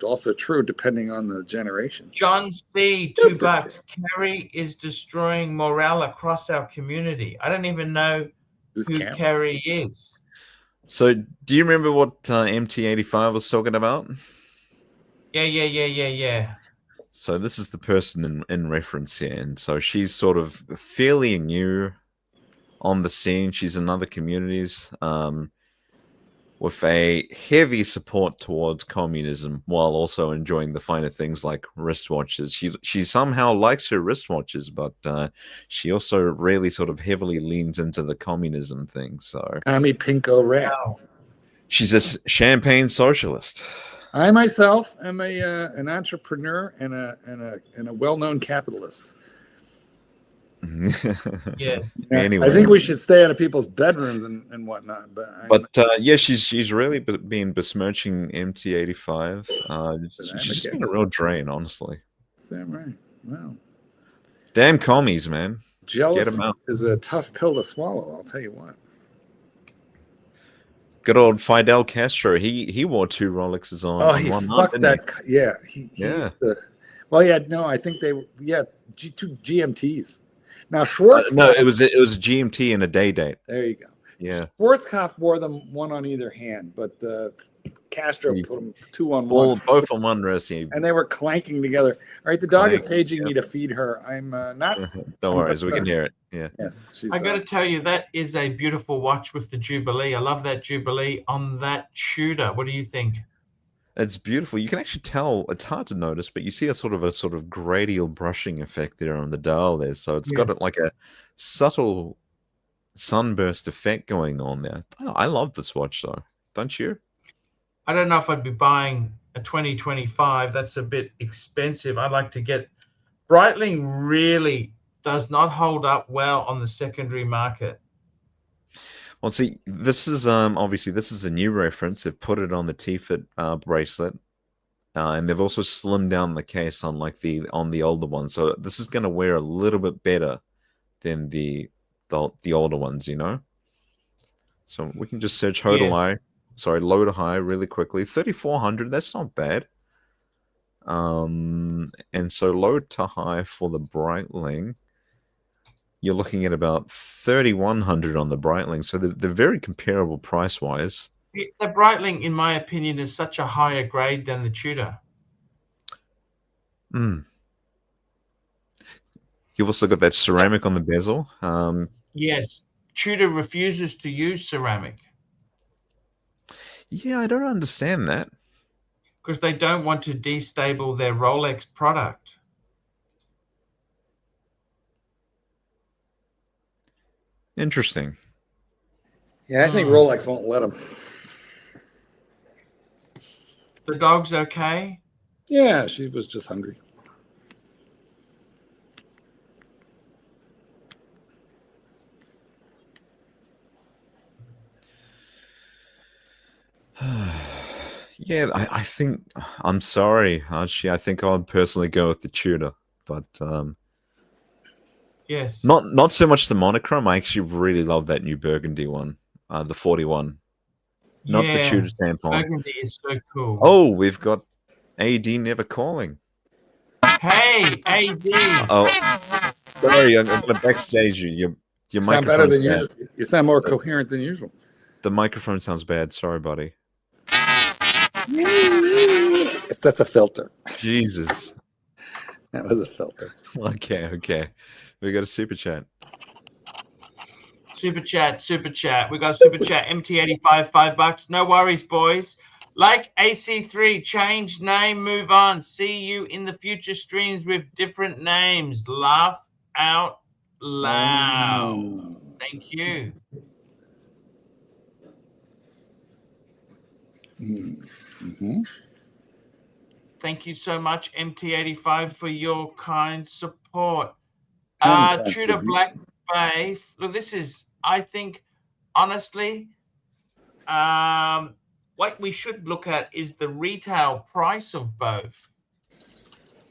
also true, depending on the generation. John C. $2. Kerry is destroying morale across our community. I don't even know who Kerry is. So, do you remember what MT85 was talking about? Yeah. So this is the person in reference here, and so she's sort of fairly new on the scene. She's in other communities with a heavy support towards communism, while also enjoying the finer things like wristwatches. She somehow likes her wristwatches, but she also really sort of heavily leans into the communism thing. So Tommy Pinko Rat. Wow. She's a champagne socialist. I myself am an entrepreneur and a well-known capitalist. Yes. Anyway, I think we should stay out of people's bedrooms and whatnot. But yeah, she's really been besmirching MT85. She's just been a real drain, honestly. Is that right? Wow. Damn commies, man. Jealous Get 'em out. is a tough pill to swallow. I'll tell you what. Good old Fidel Castro. He wore 2 Rolexes on. Oh, he fucked that. Yeah, he used to. Well, yeah, no, I think they 2 GMTs. Now Schwarzkopf. No, it was a GMT and a day date. There you go. Yeah. Schwarzkopf wore them 1 on either hand, but Castro put them 2 on 1. Well, both on one wrist. And they were clanking together. All right, the dog is paging me to feed her. I'm not. Don't worry, we can hear it. Yeah. Yes. I got to tell you, that is a beautiful watch with the Jubilee. I love that Jubilee on that Tudor. What do you think? It's beautiful. You can actually tell. It's hard to notice, but you see a sort of gradial brushing effect there on the dial there. So it's got like a subtle sunburst effect going on there. Oh, I love this watch though. Don't you? I don't know if I'd be buying a 2025. That's a bit expensive. I'd like to get Breitling. Really does not hold up well on the secondary market. Well, see, this is obviously this is a new reference. They've put it on the T-Fit bracelet, and they've also slimmed down the case on the older one. So this is going to wear a little bit better than the older ones, you know. So we can just search low to high really quickly. 3,400. That's not bad. And so low to high for the Breitling. You're looking at about 3,100 on the Breitling, so they're very comparable price-wise. The Breitling, in my opinion, is such a higher grade than the Tudor. You've also got that ceramic on the bezel. Yes, Tudor refuses to use ceramic. Yeah, I don't understand that. Because they don't want to destable their Rolex product. Interesting. Yeah, I think Rolex won't let them. The dog's okay? Yeah, she was just hungry. Yeah, I think I'm sorry, Archie. I think I would personally go with the Tudor, but yes, not so much the monochrome. I actually really love that new burgundy one, the 41. Not the Tudor tampon. Burgundy is so cool. Oh, we've got AD never calling. Hey, AD. Oh, sorry, I'm going to backstage you. Your sound better than usual. You sound more coherent than usual. The microphone sounds bad. Sorry, buddy. That's a filter. Jesus. That was a filter. Okay. We got a super chat. Super chat. We got a super chat. MT85, $5. No worries, boys. Like AC3, change name, move on. See you in the future streams with different names. Laugh out loud. Thank you. Thank you so much, MT85, for your kind support. Contact Tudor review. Black Bay. Look, this is, I think, honestly, what we should look at is the retail price of both.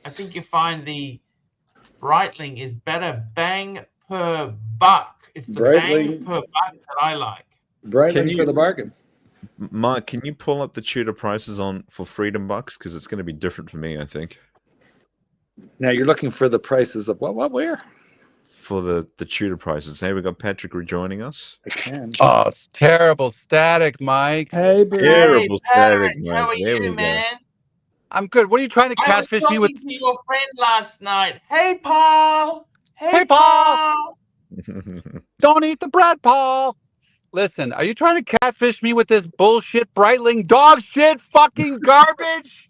I think you find the Breitling is better bang per buck. It's the bang Breitling- per buck that I like. Breitling for the bargain. Mark, can you pull up the Tudor prices on for Freedom Bucks? Because it's going to be different for me, I think. Now you're looking for the prices of what, where? For the Tudor prices. Hey, we got Patrick rejoining us. I can. Oh, it's terrible static, Mike. Hey, boo. Terrible Hey, Patrick, static, how mate. are There we you, go. man? I'm good. What are you trying to I was catfish me with? talking to your friend last night. Hey, Paul. Hey, Paul. Don't eat the bread, Paul. Listen, are you trying to catfish me with this bullshit Breitling dog shit fucking garbage?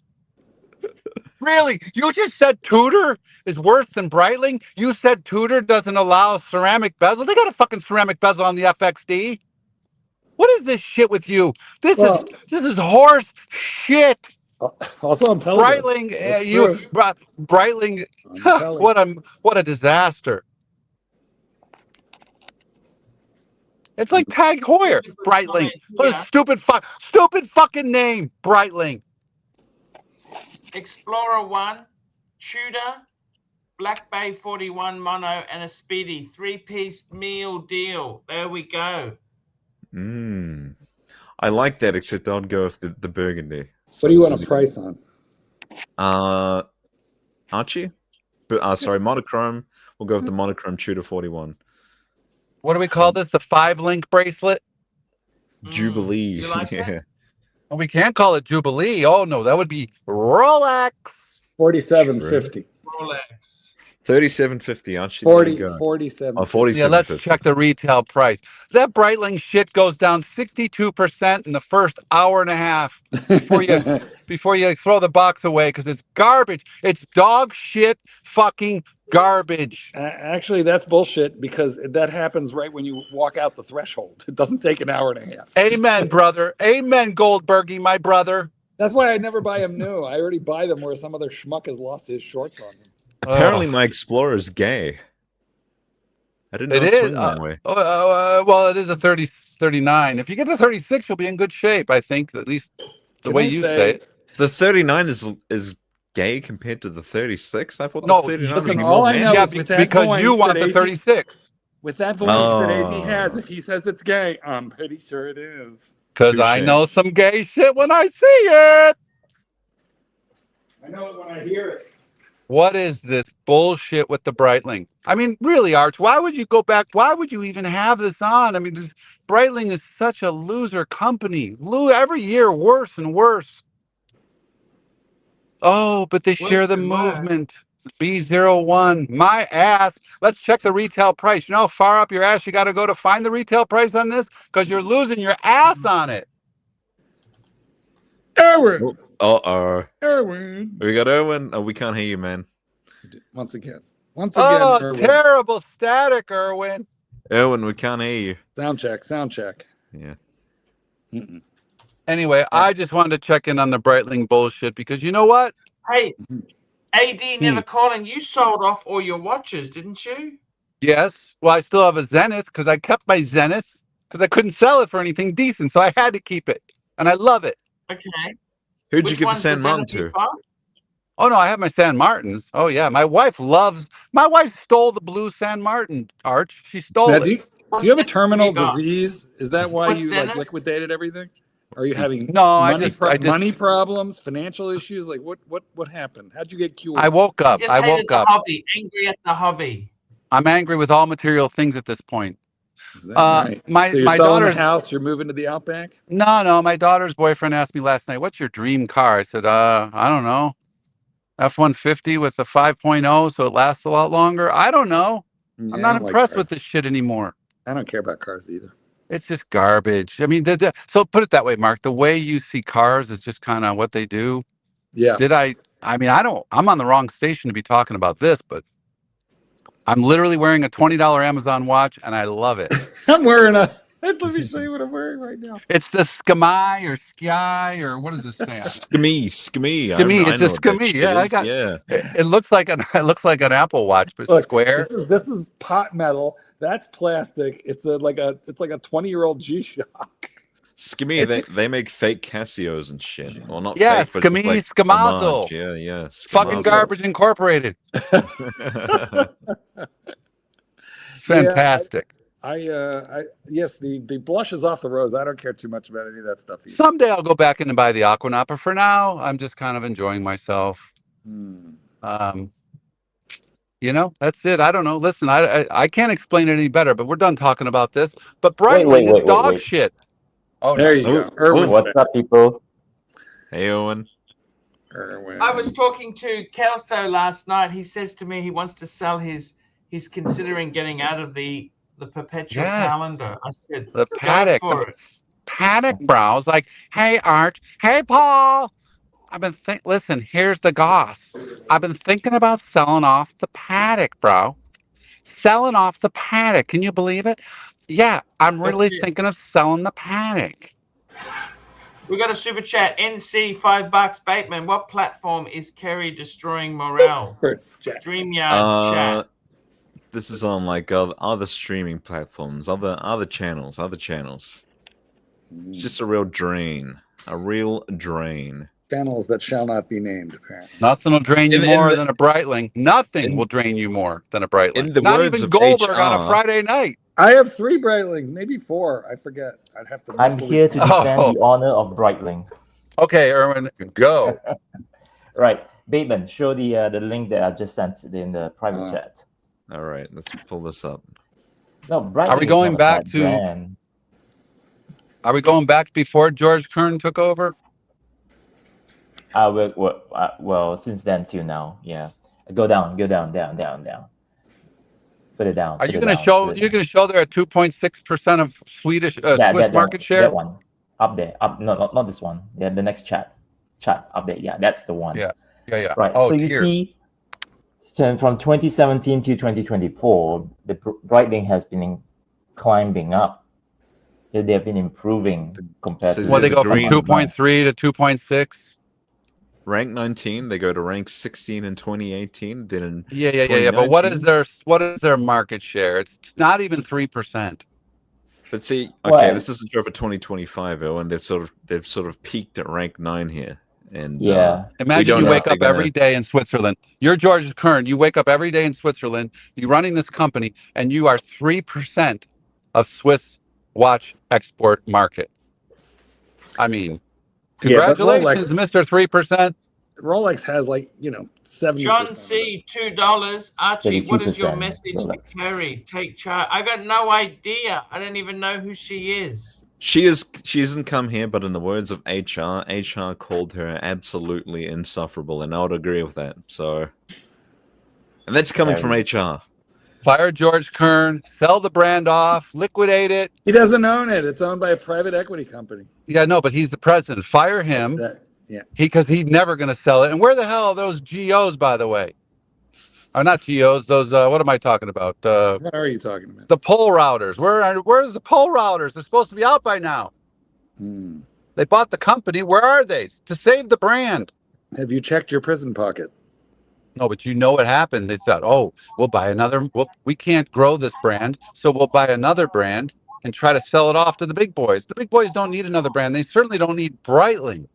Really? You just said Tudor is worse than Breitling? You said Tudor doesn't allow ceramic bezel? They got a fucking ceramic bezel on the FXD. What is this shit with you? This is horse shit. Also on Pelican. Breitling, That's you true. Breitling. On the Pelican. What a disaster. It's like Tag Heuer, Breitling. What a stupid fucking name, Breitling. Explorer 1, Tudor, Black Bay 41 mono, and a Speedy 3-piece meal deal. There we go. I like that, except I'd go with the burgundy. What do you want a price on? Archie? Sorry, monochrome. We'll go with the monochrome Tudor 41. What do we call this? The 5-link bracelet? Jubilee. You like yeah. that? Well, we can't call it Jubilee. Oh no, that would be Rolex. 47.50. Rolex. 37.50, Archie. There you go. 47. Oh, 47.50. Yeah, let's check the retail price. That Breitling shit goes down 62% in the first hour and a half before you throw the box away because it's garbage. It's dog shit fucking garbage. Actually, that's bullshit because that happens right when you walk out the threshold. It doesn't take an hour and a half. Amen, brother. Amen, Goldbergie, my brother. That's why I never buy them new. I already buy them where some other schmuck has lost his shorts on them. Apparently, my Explorer is gay. I didn't know It it is. swung that way. Well, it is a 39. If you get the 36, you'll be in good shape, I think, at least the way you say it. The 39 is gay compared to the 36. I thought No, the 39 listen, would be all more I know manly. Yeah, is with that because voice you want that the AT 36. With that voice that AT has, if he says it's gay, I'm pretty sure it is. Because I Touche. know some gay shit when I see it. I know it when I hear it. What is this bullshit with the Breitling? I mean, really, Arch, why would you go back? Why would you even have this on? I mean, Breitling is such a loser company. Every year, worse and worse. Oh, but they share the movement. B01, my ass. Let's check the retail price. You know how far up your ass you got to go to find the retail price on this? Because you're losing your ass on it. Erwin! Erwin. We got Erwin. Oh, we can't hear you, man. Once again, Oh, Erwin. terrible static, Erwin. Erwin, we can't hear you. Sound check. Yeah. Anyway, I just wanted to check in on the Breitling bullshit because you know what? Hey, AD never calling. You sold off all your watches, didn't you? Yes. Well, I still have a Zenith because I kept my Zenith because I couldn't sell it for anything decent. So I had to keep it. And I love it. Okay. Who'd Which you give the one's San Martin Zenith you to? bought? Oh, no, I have my San Martins. Oh, yeah. My wife stole the blue San Martin, Arch. She stole Now, it. do you have a terminal you got? disease? Is that why What you Zenith? liquidated everything? Are you having No, money problems, financial issues? Like what happened? How'd you get cured? I woke up. Just I hated woke the up. hobby, angry at the hobby. I'm angry with all material things at this point. Is that right? My So you're my selling the daughter's house, you're moving to the Outback? no. My daughter's boyfriend asked me last night, "What's your dream car?" I said, I don't know. F-150 with a 5.0, so it lasts a lot longer. I don't know. Yeah, I'm I not don't like impressed cars. with this shit anymore. I don't care about cars either. It's just garbage. I mean, so put it that way, Mark. The way you see cars is just kind of what they do. Yeah. I'm on the wrong station to be talking about this, but I'm literally wearing a $20 Amazon watch and I love it. I'm wearing a Let me show you what I'm wearing right now. It's the Skamai or Sky or what does this say? Skimmy. Skimmy. I It's know a what that Skimmy. shit Yeah, I is, got. yeah. It looks like an Apple Watch, but Look, square. this is pot metal. That's plastic. It's like a 20-year-old G-Shock. Skimmy, they make fake Casios and shit. Well, not Yeah, fake, but just Skimmy, like Skamazo. homage. Yeah. Fucking Skamazo. Garbage Incorporated. Fantastic. Yes, the blush is off the rose. I don't care too much about any of that stuff either. Someday I'll go back in and buy the Aquanaut, but for now, I'm just kind of enjoying myself. That's it. I don't know. Listen, I can't explain it any better, but we're done talking about this. But Breitling is dog shit. Oh, there you go. Erwin's what's up, people? Hey, Owen. Erwin. I was talking to Kelso last night. He says to me he wants to sell he's considering getting out of the perpetual calendar. I said, the go Patek. for it. Patek brows like, hey, Art. Hey, Paul. Listen, here's the goss. I've been thinking about selling off the Patek, bro. Selling off the Patek. Can you believe it? Yeah, I'm really thinking of selling the Patek. We got a super chat. NC $5 Bateman. What platform is Kerry destroying morale? StreamYard chat. This is on like other streaming platforms, other channels. It's just a real drain. Channels that shall not be named, apparently. Nothing will drain you more than a Breitling. Nothing will drain you more than a Breitling. In the Not words even of Goldberg HR, on a Friday night. I have 3 Breitlings, maybe 4. I forget. I'd have to. I'm here to defend the honor of Breitling. Okay, Erwin, go. Right, Bateman, show the link that I've just sent in the private chat. All right, let's pull this up. No, Breitling. Are we going back to? Brand. Are we going back before George Kern took over? Well, since then till now, yeah. Go down. Put it down. Are you going to show? You're going to show there at 2.6% of Swiss market share. That one up there. No, not this one. Yeah, the next chat up there. Yeah, that's the one. Yeah. Right. So you see, from 2017 to 2024, the Breitling has been climbing up. They have been improving compared to. Well, they go from 2.3 to 2.6. Rank 19, they go to rank 16 in 2018. Then in yeah. But what is their market share? It's not even 3%. But see, okay, this doesn't show for 2025, and they've sort of peaked at rank 9 here. And imagine you wake up every day in Switzerland. You're George Kern. You wake up every day in Switzerland. You're running this company, and you are 3% of Swiss watch export market. I mean. Congratulations, Mr. 3%. Rolex has 70%. John C, $2. Archie, what is your message to Kerry? Take charge. I got no idea. I don't even know who she is. She hasn't come here, but in the words of HR called her absolutely insufferable, and I would agree with that. So, and that's coming from HR. Fire George Kern, sell the brand off, liquidate it. He doesn't own it. It's owned by a private equity company. Yeah, no, but he's the president. Fire him. Because he's never going to sell it. And where the hell are those GOs, by the way? Or not GOs, those, what am I talking about? What are you talking about? The poll routers. Where's the poll routers? They're supposed to be out by now. They bought the company. Where are they? To save the brand. Have you checked your prison pocket? No, but you know what happened. They thought, we'll buy another. We can't grow this brand, so we'll buy another brand and try to sell it off to the big boys. The big boys don't need another brand. They certainly don't need Breitling.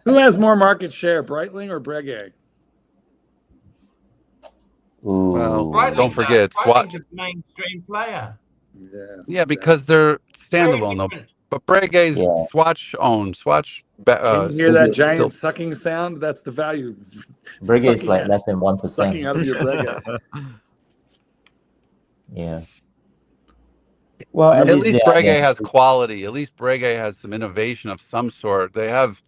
Who has more market share, Breitling or Breguet? Well, Breitling, don't forget, Breitling's a mainstream player. Yes, yeah, because they're standalone though. But Breguet's Swatch owned. Swatch. Can you hear that giant sucking sound? That's the value. Breguet is like less than 1%. Sucking out of your Breguet. Yeah. Well, at least Breguet has quality. At least Breguet has some innovation of some sort. They have,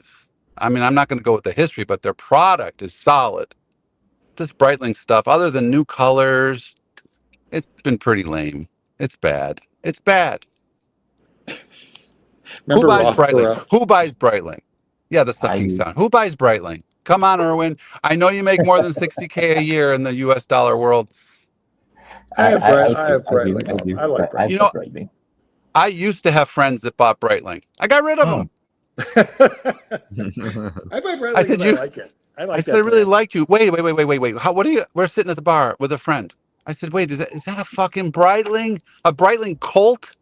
I mean, I'm not going to go with the history, but their product is solid. This Breitling stuff, other than new colors, it's been pretty lame. It's bad. It's bad. Who buys Breitling? Who buys Breitling? Yeah, the sucking sound. Who buys Breitling? Come on, Erwin. I know you make more than $60K a year in the US dollar world. I have Breitling. I like Breitling. You know, I used to have friends that bought Breitling. I got rid of them. I buy Breitling I said, because I like it. I like I that said, I really brand. liked you. Wait. How? What are you? We're sitting at the bar with a friend. I said, wait, is that a fucking Breitling? A Breitling Colt?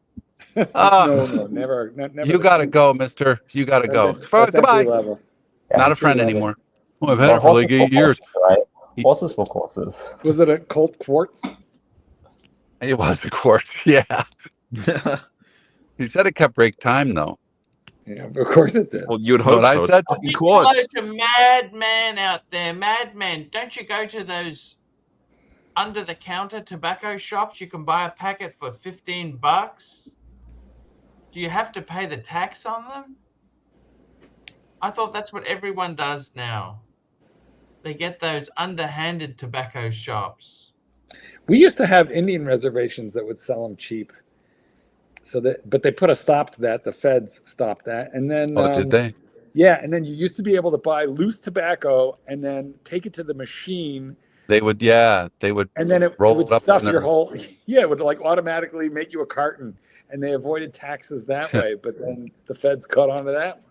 No, never. Never. You got to go, mister. You got to go. That's Goodbye. entry level. Not a Entry friend level. anymore. Oh, I've had it for like 8 years. Right? Horses for courses. Was it a Colt Quartz? It was a quartz. Yeah. He said it kept break time though. Yeah, of course it did. Well, you'd Know hope what so. I It's said? fucking Hello quartz. to madman out there. Madman, don't you go to those under-the-counter tobacco shops? You can buy a packet for $15. Do you have to pay the tax on them? I thought that's what everyone does now. They get those underhanded tobacco shops. We used to have Indian reservations that would sell them cheap. But they put a stop to that. The feds stopped that, and then Did they? Yeah, and then you used to be able to buy loose tobacco and then take it to the machine. They would, yeah. They would, and then it roll would it up stuff in your there. whole. Yeah, it would like automatically make you a carton, and they avoided taxes that way. But then the feds caught on to that.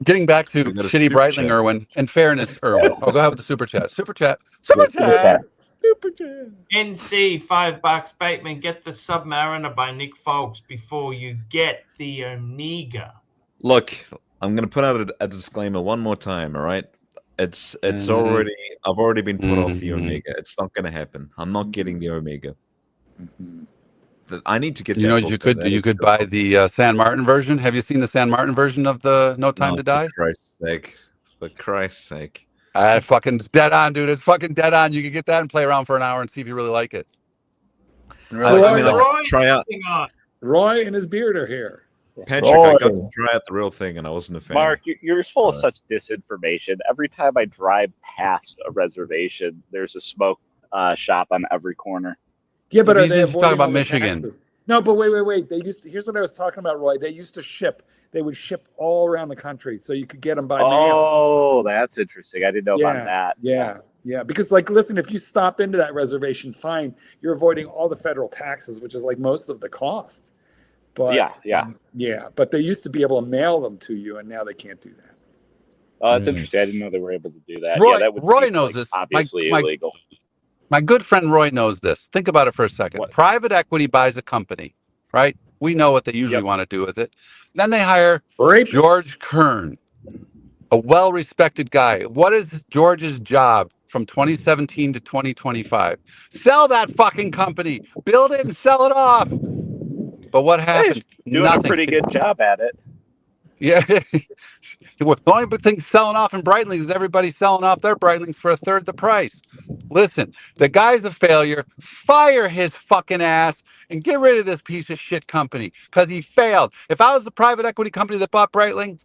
Getting back to We got a shitty super Breitling, chat. Irwin. In fairness, Irwin. Oh, go ahead with the super chat. Super chat. Super Super chat. chat. Super jam. NC, $5. Bateman, get the Submariner by Nick Folks before you get the Omega. Look, I'm going to put out a disclaimer one more time, all right? It's already, I've already been put off the Omega. It's not going to happen. I'm not getting the Omega. I need to get You that know, book, you though. could That you is could the buy book. the San Martin version. Have you seen the San Martin version of the No Time to Die? For Christ's sake. For Christ's sake. Fucking dead on, dude. It's fucking dead on. You can get that and play around for an hour and see if you really like it. Really? I mean, I Roy, could try out. Roy and his beard are here. Patrick, I got Roy. to try out the real thing, and I wasn't a fan. Mark, you're full of such disinformation. Every time I drive past a reservation, there's a smoke shop on every corner. Yeah, but But are he's they talking avoiding about all the Michigan. taxes? No, but wait. They used to. Here's what I was talking about, Roy. They used to ship. They would ship all around the country, so you could get them by mail. Oh, that's interesting. I didn't know about that. Yeah. Because, like, listen, if you stop into that reservation, fine, you're avoiding all the federal taxes, which is like most of the cost. But Yeah. But they used to be able to mail them to you, and now they can't do that. Oh, that's interesting. I didn't know they were able to do that. Roy- Yeah, that would Roy seem knows like this. obviously My- illegal. My good friend Roy knows this. Think about it for a second. What? Private equity buys a company, right? We know what they usually want to do with it. Then they hire George Kern, a well-respected guy. What is George's job from 2017 to 2025? Sell that fucking company. Build it and sell it off. But what happened? Doing a pretty good job at it. Yeah. The only thing selling off in Breitling is everybody selling off their Breitlings for a third the price. Listen, the guy's a failure. Fire his fucking ass and get rid of this piece of shit company because he failed. If I was the private equity company that bought Breitling,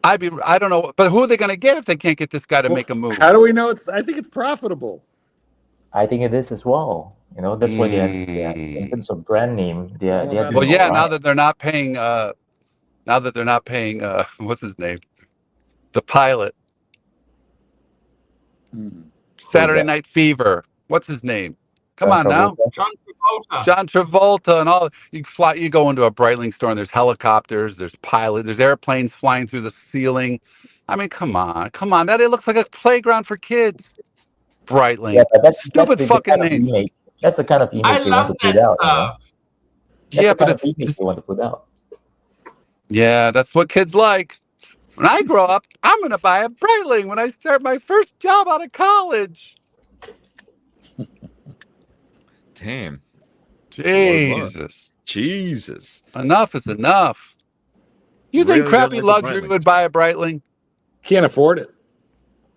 I don't know, but who are they going to get if they can't get this guy to make a move? How do we know I think it's profitable. I think it is as well. You know, that's why in terms of brand name, they are doing Well, yeah, all now right. that they're not paying, what's his name? The pilot. Saturday Night Fever. What's his name? Come on now. John Travolta. John Travolta and all. You go into a Breitling store and there's helicopters, there's pilots, there's airplanes flying through the ceiling. I mean, come on. That it looks like a playground for kids. Breitling. Yeah, but that's Stupid the fucking kind of name. image. That's the kind of image I they love want to that put out. You know? stuff. That's Yeah, the kind but of image it's they want to put out. yeah, that's what kids like. When I grow up, I'm gonna buy a Breitling when I start my first job out of college. Damn. Jesus. Enough is enough. You think Really crappy don't like the luxury Breitlings? would buy a Breitling? Can't afford it.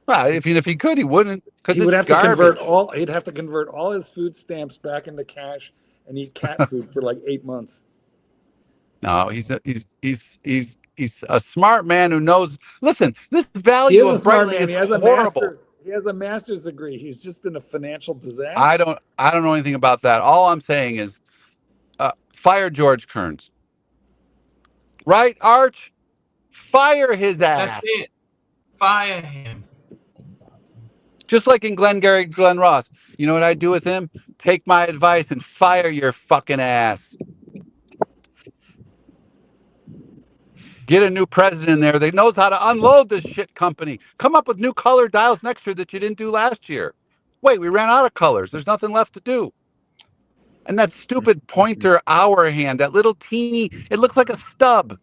Well, if he could, he wouldn't. Because He would have to convert all. He'd have to convert all his food stamps back into cash and eat cat food for like 8 months. No, he's a smart man who knows. Listen, this He value is a of smart Breitling man. He has is a horrible. master's. He has a master's degree. He's just been a financial disaster. I don't know anything about that. All I'm saying is, fire George Kearns. Right, Arch? Fire his ass. That's it. Fire him. Just like in Glengarry Glen Ross. You know what I'd do with him? take my advice and fire your fucking ass. Get a new president in there that knows how to unload this shit company. Come up with new color dials next year that you didn't do last year. Wait, we ran out of colors. There's nothing left to do. And that stupid pointer hour hand, that little teeny, it looks like a stub.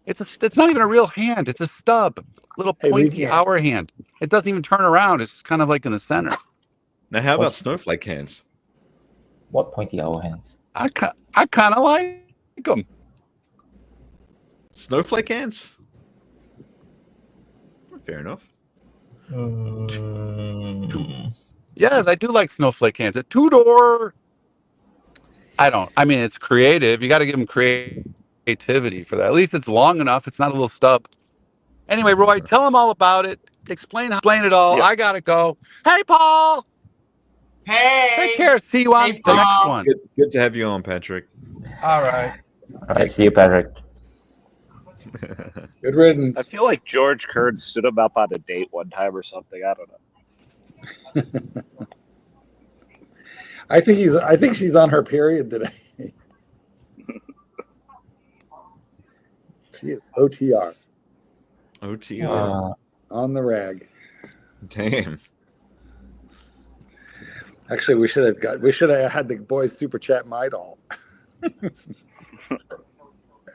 It's not even a real hand. It's a stub. Little pointy hour hand. It doesn't even turn around. It's just kind of like in the center. Now, how about snowflake hands? What pointy hour hands? I kind of like them. Snowflake hands? Fair enough. Yes, I do like snowflake hands. At Tudor, I mean, it's creative. You got to give them creativity for that. At least it's long enough. It's not a little stub. Anyway, Roy, tell them all about it. Explain it all. Yep. I got to go. Hey, Paul. Hey. Take care. See you on the next one. Good to have you on, Patrick. All right. All right, see you, Patrick. Good riddance. I feel like George Kern stood him up on a date one time or something. I don't know. I think she's on her period today. She is OTR. OTR. On the rag. Damn. Actually, we should have had the boys super chat my doll.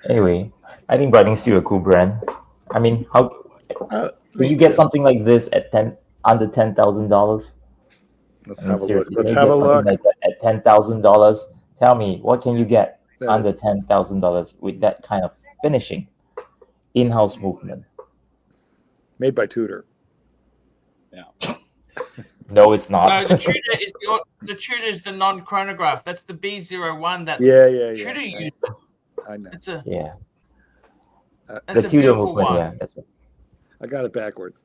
Anyway, I think Breitling still a cool brand. I mean, how can you get something like this at under $10,000? Let's have a look. Let's have a look. Like at $10,000, tell me, what can you get under $10,000 with that kind of finishing, in-house movement? Made by Tudor. Yeah. No, it's not. No, the Tudor is the non-chronograph. That's the B01. That's Tudor used. I know. It's a the Tudor movement. one. Yeah, that's right. I got it backwards.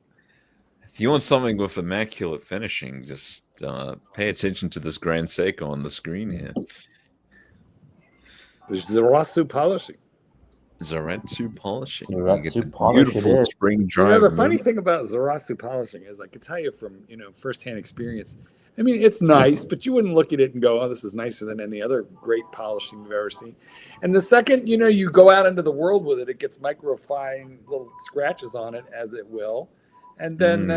If you want something with immaculate finishing, just pay attention to this Grand Seiko on the screen here. Zarasu polishing. Zarasu polishing. Zarasu polish. Beautiful spring drive. You know, the funny thing about Zarasu polishing is I can tell you from firsthand experience. I mean, it's nice, but you wouldn't look at it and go, "Oh, this is nicer than any other great polishing you've ever seen." And the second you go out into the world with it, it gets microfine little scratches on it, as it will. And then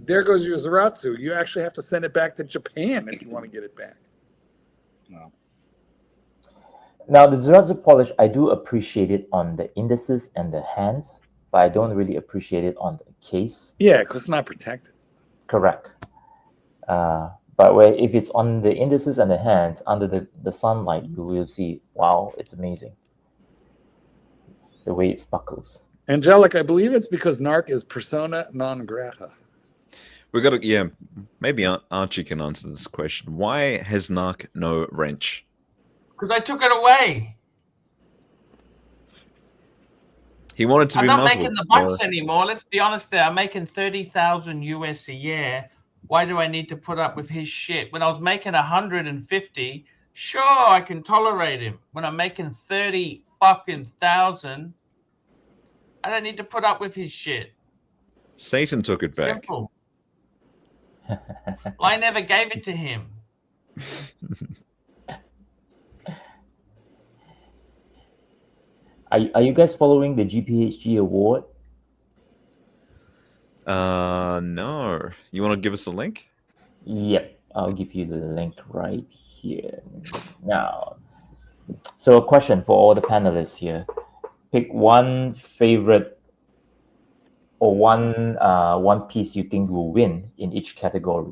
there goes your Zarasu. You actually have to send it back to Japan if you want to get it back. No. Now, the Zarasu polish, I do appreciate it on the indices and the hands, but I don't really appreciate it on the case. Yeah, because it's not protected. Correct. But if it's on the indices and the hands, under the sunlight, you will see, wow, it's amazing. The way it sparkles. Angelic, I believe it's because NARC is persona non grata. We got to, maybe Archie can answer this question. Why has NARC no wrench? Because I took it away. He wanted to be I'm not muzzled. making the bucks anymore. Let's be honest there. I'm making 30,000 US a year. Why do I need to put up with his shit? When I was making 150, sure, I can tolerate him. When I'm making 30 fucking thousand, I don't need to put up with his shit. Satan took it back. Simple. I never gave it to him. Are you guys following the GPHG Award? No. You want to give us a link? Yep, I'll give you the link right here now. So a question for all the panelists here. Pick one favorite or one piece you think will win in each category.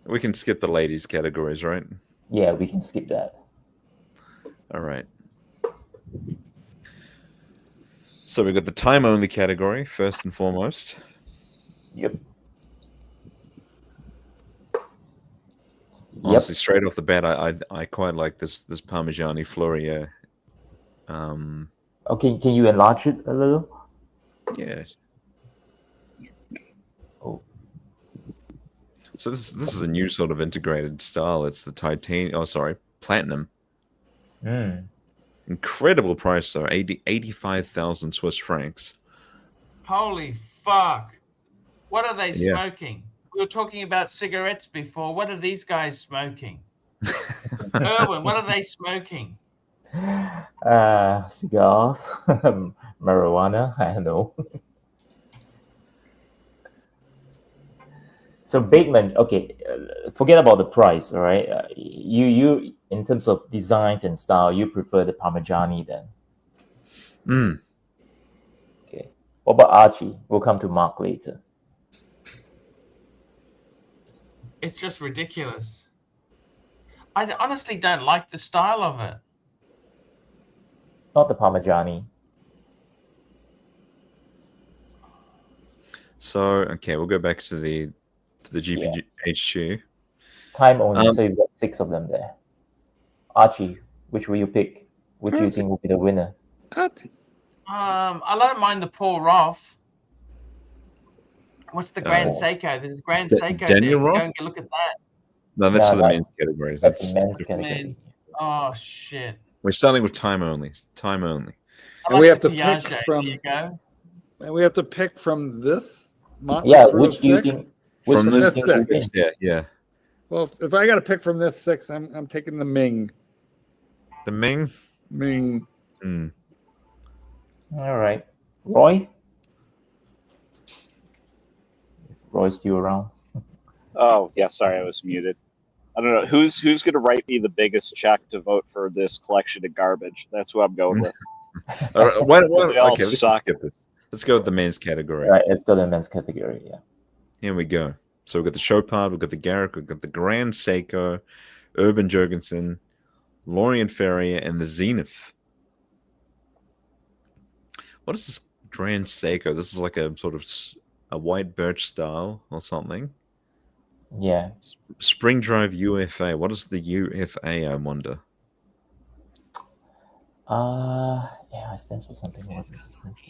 We can skip the ladies categories, right? Yeah, we can skip that. All right. So we've got the time-only category, first and foremost. Yep. Honestly, straight off the bat, I quite like this Parmigiani Florio. Okay, can you enlarge it a little? Yeah. Oh. So this is a new sort of integrated style. It's the platinum. Incredible price though, 85,000 Swiss francs. Holy fuck. What are they smoking? We were talking about cigarettes before. What are these guys smoking? Erwin, what are they smoking? Cigars, marijuana. I don't know. So Bateman, okay, forget about the price, all right? You in terms of designs and style, you prefer the Parmigiani then? Mm. Okay. What about Archie? We'll come to Mark later. It's just ridiculous. I honestly don't like the style of it. Not the Parmigiani. So okay, we'll go back to the GPHG. Time only, so you've got 6 of them there. Archie, which will you pick? Which do you think will be the winner? I don't mind the Paul Roth. What's the Grand Seiko? There's Grand Seiko Daniel there. Let's Roth? go and look at that. No, that's for the men's category. That's the men's category. Oh shit! We're starting with time only. Time only. I And like we have the to Piaget. pick from. There you go. And we have to pick from this. Motley Yeah, Crue which do you 6? think? Which From do you this, think That's will win? yeah. Well, if I got to pick from this 6, I'm taking the Ming. The Ming. Ming. Mm. All right, Roy. Roy's still around. Oh, yeah, sorry, I was muted. I don't know. Who's going to write me the biggest check to vote for this collection of garbage? That's who I'm going with. All right, They all okay, let's suck. get this. Let's go with the men's category. All right, let's go to the men's category. Yeah. Here we go. So we've got the Chopard, we've got the Garrick, we've got the Grand Seiko, Urban Jurgensen, Lorient Ferrier, and the Zenith. What is this Grand Seiko? This is like a sort of a white birch style or something. Yeah. Spring Drive UFA. What is the UFA, I wonder? Yeah, it stands for something. What does it stand for?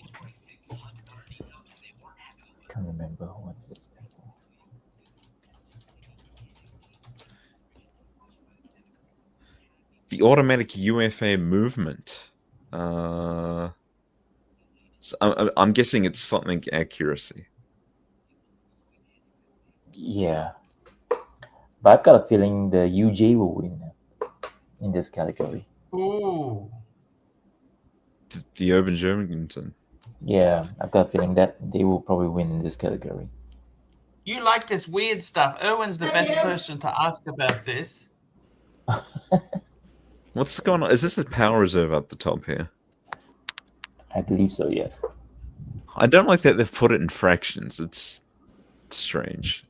Can't remember what does it stand for. The automatic UFA movement. So I'm guessing it's something accuracy. Yeah, but I've got a feeling the UJ will win in this category. Ooh. The Urban Jurgensen. Yeah, I've got a feeling that they will probably win in this category. You like this weird stuff. Erwin's the best person to ask about this. What's going on? Is this the power reserve up the top here? I believe so, yes. I don't like that they've put it in fractions. It's strange.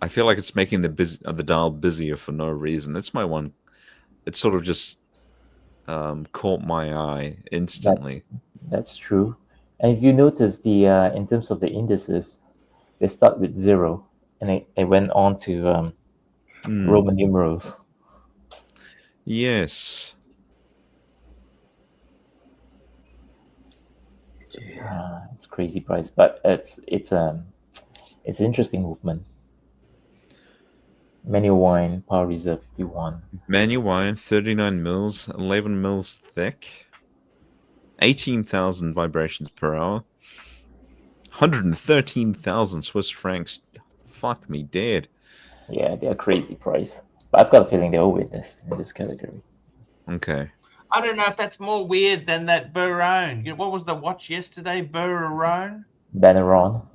I feel like it's making the dial busier for no reason. That's my one. It sort of just caught my eye instantly. That's true. And if you notice, the in terms of the indices, they start with 0, and it went on to Roman numerals. Yes. It's crazy price, but it's an interesting movement. Manual wine, power reserve 51. Manual wine, 39 mils, 11 mils thick, 18,000 vibrations per hour, 113,000 Swiss francs. Fuck me dead. Yeah, they're a crazy price. But I've got a feeling they'll win this in this category. Okay. I don't know if that's more weird than that Buron. What was the watch yesterday? Buron? Benaron.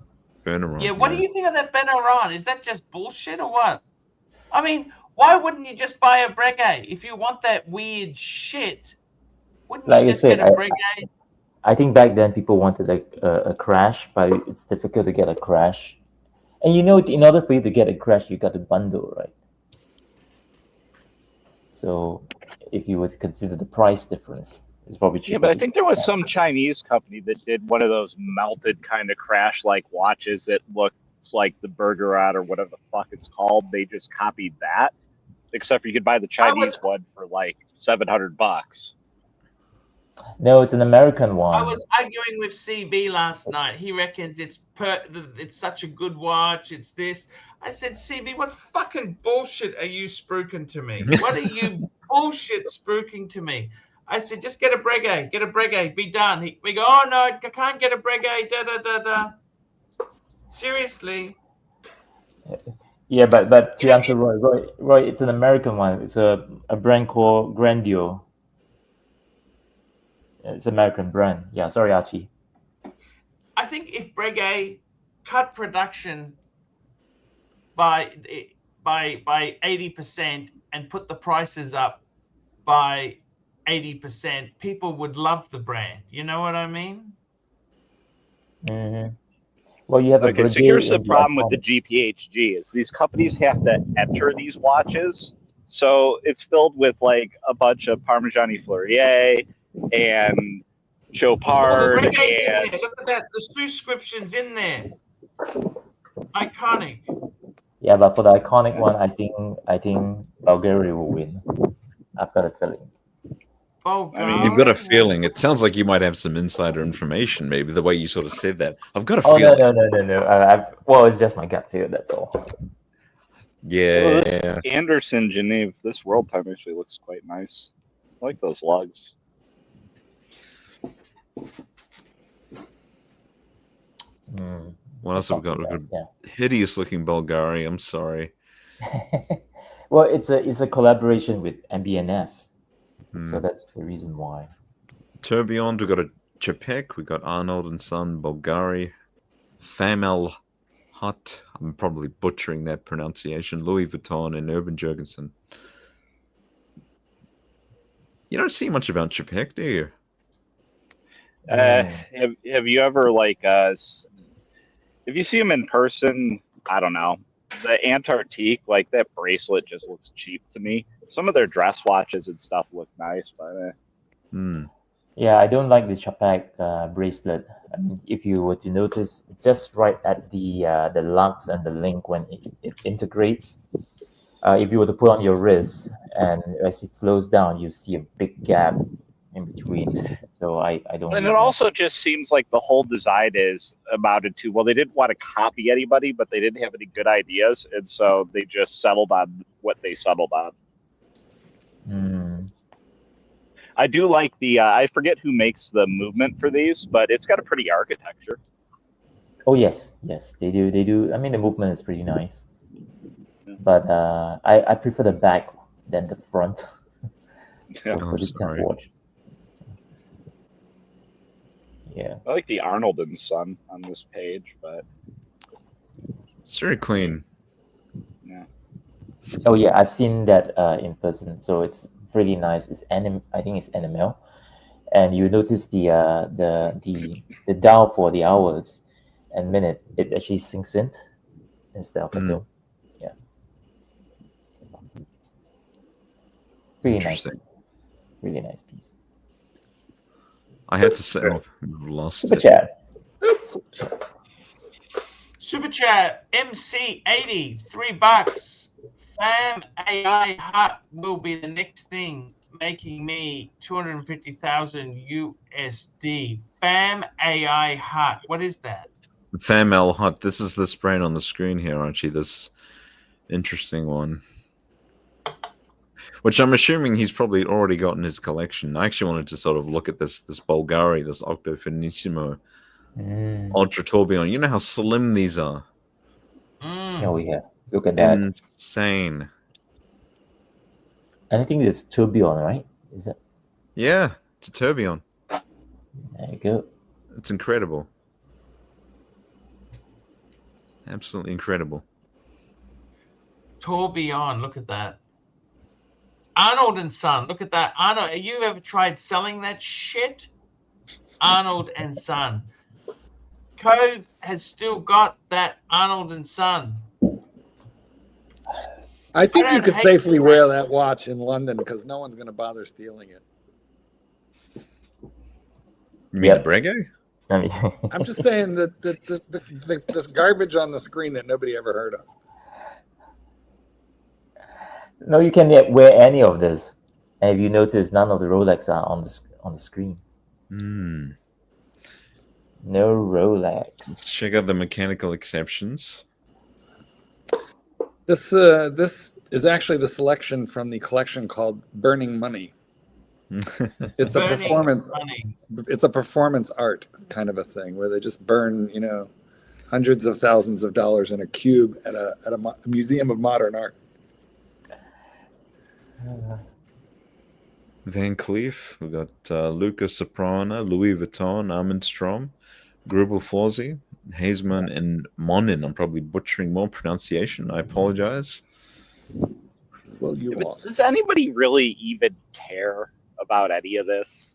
Yeah, what do you think of that Benaron? Is that just bullshit or what? I mean, why wouldn't you just buy a Breguet? If you want that weird shit, wouldn't Like you I just said, get a Breguet? I think back then people wanted a crash, but it's difficult to get a crash. And you know, in order for you to get a crash, you got to bundle, right? So if you were to consider the price difference, it's probably cheaper. Yeah, but I think there was some Chinese company that did one of those melted kind of crash-like watches that looked like the Bergerat or whatever the fuck it's called. They just copied that, except for you could buy the Chinese one for like $700. No, it's an American one. I was arguing with CB last night. He reckons it's such a good watch. It's this. I said, CB, what fucking bullshit are you spruiking to me? What are you bullshit spruiking to me? I said, just get a Breguet. Get a Breguet. Be done. We go, oh, no, I can't get a Breguet. Da, da, da, da. Seriously. Yeah, but to answer Roy, it's an American one. It's a brand called Grandeur. It's an American brand. Yeah, sorry, Archie. I think if Breguet cut production by 80% and put the prices up by 80%, people would love the brand. You know what I mean? Mm-hmm. Well, you have a Okay, so Breguet here's the in problem with the iconic. GPHG is these companies have to enter these watches. So it's filled with like a bunch of Parmigiani Fleurier and Well, the Chopard Breguet's in and there. Look at that. The subscription's in there. Iconic. Yeah, but for the iconic one, I think Bulgaria will win. I've got a feeling. Bulgari. You've got a feeling. It sounds like you might have some insider information, maybe the way you sort of said that. I've got a Oh feeling. no. Well, it's just my gut feel. That's all. Yeah. well, this Anderson Genève, this world time actually looks quite nice. I like those lugs. What else have we got? We've got hideous looking Bulgari. I'm sorry. Well, it's a collaboration with MBNF, so that's the reason why. Tourbillon, we've got a Chapek, we've got Arnold and Son, Bulgari, Famel Hut. I'm probably butchering that pronunciation. Louis Vuitton and Urban Jurgensen. You don't see much about Chapek, do you? Have you ever like if you see them in person, I don't know. The Antarctique, like that bracelet just looks cheap to me. Some of their dress watches and stuff look nice, but yeah, I don't like the Chapek bracelet. I mean, if you were to notice, just right at the lux and the link when it integrates, if you were to put on your wrist and as it flows down, you see a big gap in between. So I don't. And it also just seems like the whole design is amounted to, well, they didn't want to copy anybody, but they didn't have any good ideas, and so they just settled on what they settled on. I do like the I forget who makes the movement for these, but it's got a pretty architecture. Oh yes, they do. I mean, the movement is pretty nice, but I prefer the back than the front. So for this kind of watch. Yeah, I like the Arnold and Son on this page, but it's very clean. Yeah. Oh yeah, I've seen that in person, so it's really nice. It's I think it's enamel, and you notice the dial for the hours and minute. It actually sinks in instead of a dome. Yeah, really nice. Really nice piece. I had to say, lost Super chat. Super chat, MC80, $3. Fam AI Hut will be the next thing, making me 250,000 USD. Fam AI Hut, what is that? Famel Hut. This is this brand on the screen here, Archie. This interesting one. Which I'm assuming he's probably already got in his collection. I actually wanted to sort of look at this Bulgari, this Octo Finissimo Ultra Tourbillon. You know how slim these are? Oh yeah, look at that. Insane. And I think it's tourbillon, right? Is it? Yeah, it's a tourbillon. There you go. It's incredible. Absolutely incredible. Tourbillon, look at that. Arnold and Son, look at that. Arnold, have you ever tried selling that shit? Arnold and Son. Cove has still got that Arnold and Son. I think you could safely wear that watch in London because no one's going to bother stealing it. You mean the Breguet? I'm just saying that this garbage on the screen that nobody ever heard of. No, you can wear any of this. And if you notice, none of the Rolex are on the screen. No Rolex. Let's check out the mechanical exceptions. This is actually the selection from the collection called Burning Money. It's a performance. It's a performance art kind of a thing where they just burn, hundreds of thousands of dollars in a cube at a museum of modern art. Van Cleef. We've got Luca Soprano, Louis Vuitton, Armand Strom, Grubel Forzi, Hazeman, and Monin. I'm probably butchering more pronunciation. I apologize. Well, you But are. does anybody really even care about any of this?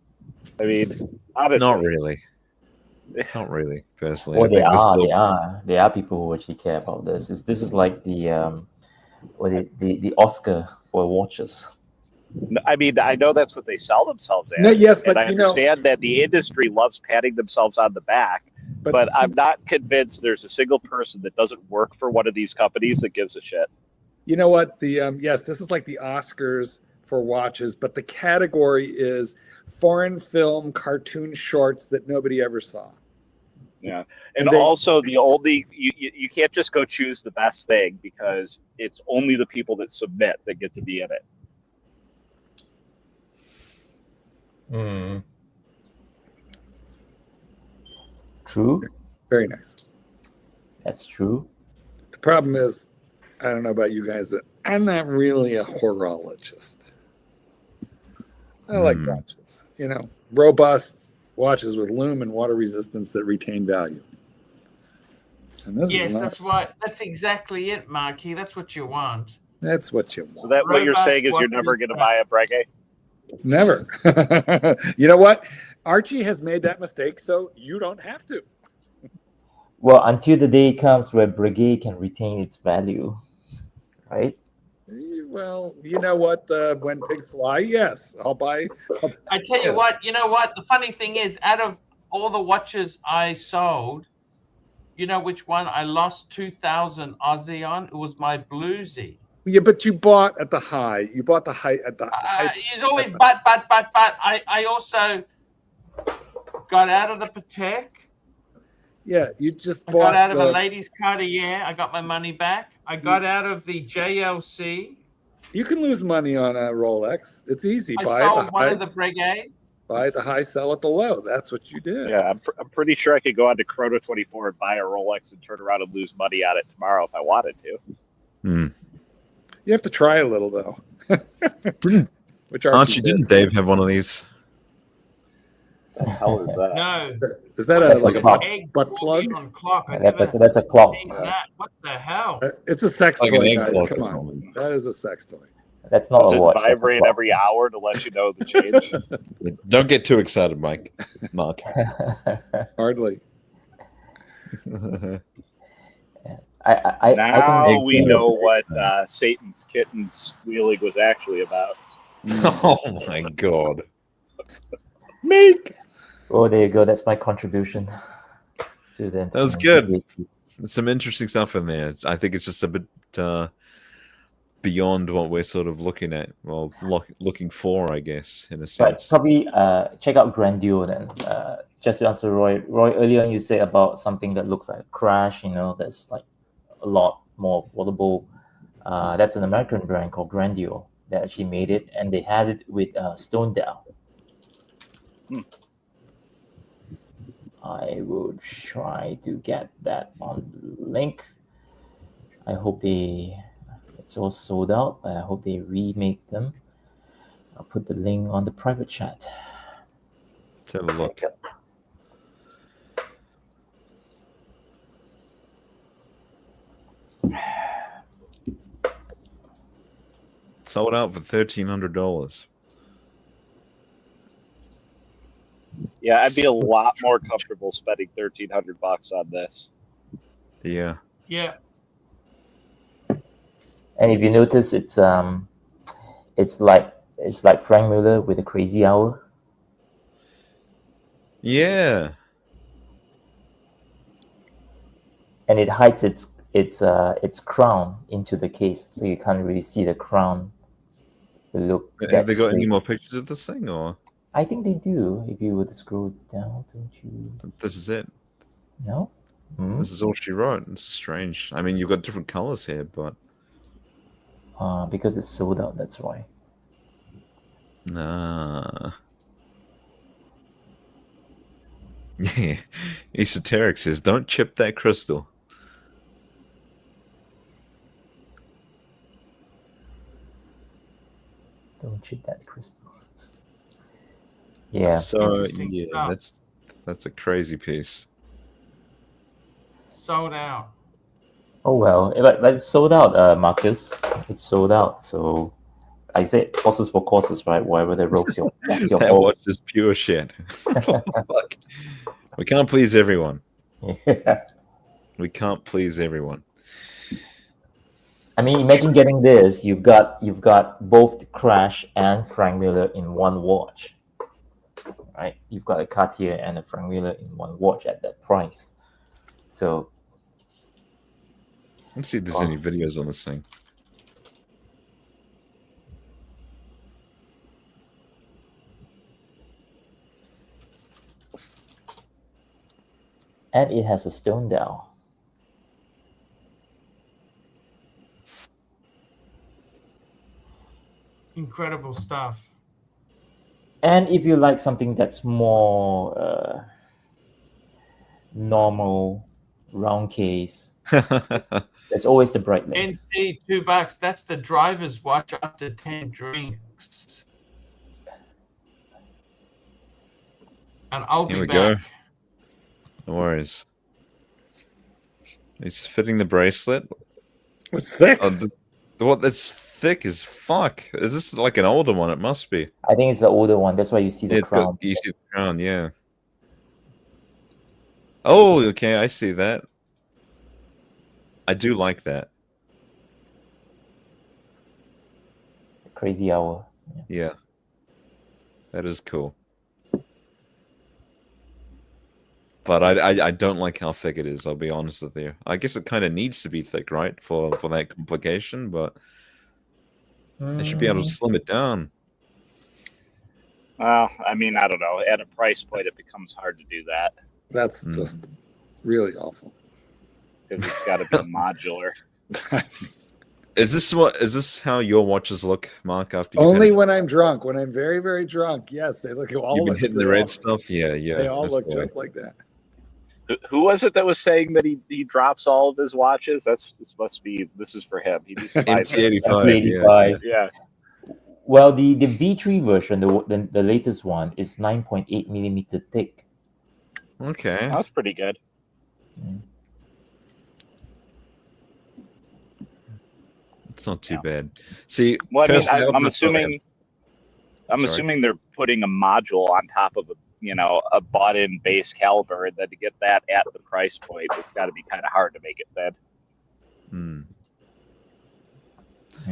I mean, honestly, Not really. Not really, personally. Oh, I think this is all- there are people who actually care about this. This is like the Oscar for watches. I mean, I know that's what they sell themselves as. No, yes, but and I you know, understand that the industry loves patting themselves on the back. But I'm not convinced there's a single person that doesn't work for one of these companies that gives a shit. you know what? The yes, this is like the Oscars for watches, but the category is foreign film cartoon shorts that nobody ever saw. Yeah, And and they- also the only you can't just go choose the best thing because it's only the people that submit that get to be in it. True. Very nice. That's true. The problem is, I don't know about you guys, I'm not really a horologist. I like watches, you know, robust watches with lume and water resistance that retain value. And this Yes, is not, that's right. That's exactly it, Marky. That's what you want. that's what you want. So that what you're Robust saying is you're never watches going to that- buy a Breguet? Never. You know what? Archie has made that mistake, so you don't have to. Well, until the day comes where Breguet can retain its value, right? Well, you know what? When pigs fly, yes, I'll buy. I tell you Yes. what, you know what? The funny thing is, out of all the watches I sold, you know which one I lost 2,000 Aussie on? It was my Bluesy. Yeah, but you bought at the high. You bought the high at the high. It's always but. I also got out of the Patek. Yeah, you just I bought got out of the, a ladies' Cartier. I got my money back. I got out of the JLC. You can lose money on a Rolex. It's easy. I Buy at sold the one high. of the Breguets. Buy at the high, sell at the low. That's what you did. Yeah, I'm pretty sure I could go on to Chrono 24 and buy a Rolex and turn around and lose money on it tomorrow if I wanted to. You have to try a little though. Which Archie, didn't Dave have one of these? What the hell is that? No. Is that That's like a a clock. butt plug? On clock. I That's never a clock. seen that. What the hell? It's a sex Like an toy, egg guys. clock Come or on. something. That is a sex toy. That's not Does a it watch. that's a vibrate clock. every hour to let you know the change? Don't get too excited, Mike. Mark. Hardly. I Now think we know what Satan's Kittens wheeling was actually about. Oh my god. Make. Oh, there you go. That's my contribution to the. That was good. There's some interesting stuff in there. I think it's just a bit beyond what we're sort of looking at, well, looking for, I guess, in a But sense. probably check out Grandeur then. Just to answer Roy. Roy, earlier on you said about something that looks like a crash, you know, that's like a lot more affordable. That's an American brand called Grandeur that actually made it, and they had it with Stone Dial. I will try to get that on the link. I hope it's all sold out, but I hope they remake them. I'll put the link on the private chat. Let's have a look. Sold out for $1,300. Yeah, I'd be a lot more comfortable spending $1,300 on this. Yeah. Yeah. And if you notice, it's like Frank Miller with a crazy hour. Yeah. And it hides its crown into the case, so you can't really see the crown. The look. Have they that got any straight. more pictures of this thing, or I think they do. If you were to scroll down, don't you? this is it? No. Hmm? This is all she wrote. It's strange. I mean, you've got different colors here, but Because it's sold out. That's why. nah. Yeah, Esoteric says, "Don't chip that crystal." Don't chip that crystal. Yeah. So Interesting yeah, stuff. that's a crazy piece. Sold out. Oh well, but it's sold out, Marcus. It's sold out. So I said horses for courses, right? Whatever the rocks your That boat. watch is pure shit. Fuck. We can't please everyone. We can't please everyone. I mean, imagine getting this. You've got both the Crash and Frank Miller in one watch, right? You've got a Cartier and a Frank Miller in one watch at that price. So Let's see if there's any videos on this thing. and it has a stone dial. Incredible stuff. And if you like something that's more normal, round case, there's always the Breitling. NC $2. That's the driver's watch after 10 drinks. And I'll Here be we back. go. No worries. It's fitting the bracelet. It's thick. Oh, what? That's thick as fuck. Is this like an older one? It must be. I think it's the older one. That's why you see the It's crown. got, you see the crown, yeah. Oh, okay, I see that. I do like that. Crazy hour. Yeah. That is cool. But I don't like how thick it is, I'll be honest with you. I guess it kind of needs to be thick, right? For that complication, but they should be able to slim it down. Well, I mean, I don't know. At a price point, it becomes hard to do that That's just really awful. because it's got to be modular. Is this how your watches look, Mark? After Only when I'm drunk. When I'm very, very drunk, yes, they look all. you've been hitting the red stuff, yeah. They all that's look the way. just like that. Who was it that was saying that he drops all of his watches? This is for him. He just buys it. MT85, Yeah. Well, the V3 version, the latest one, is 9.8 millimeter thick. Okay. That's pretty good. It's not too bad. See, Well, I mean, personally, I'm assuming they're putting a module on top of a bought-in base caliber, and then to get that at the price point, it's got to be kind of hard to make it thin.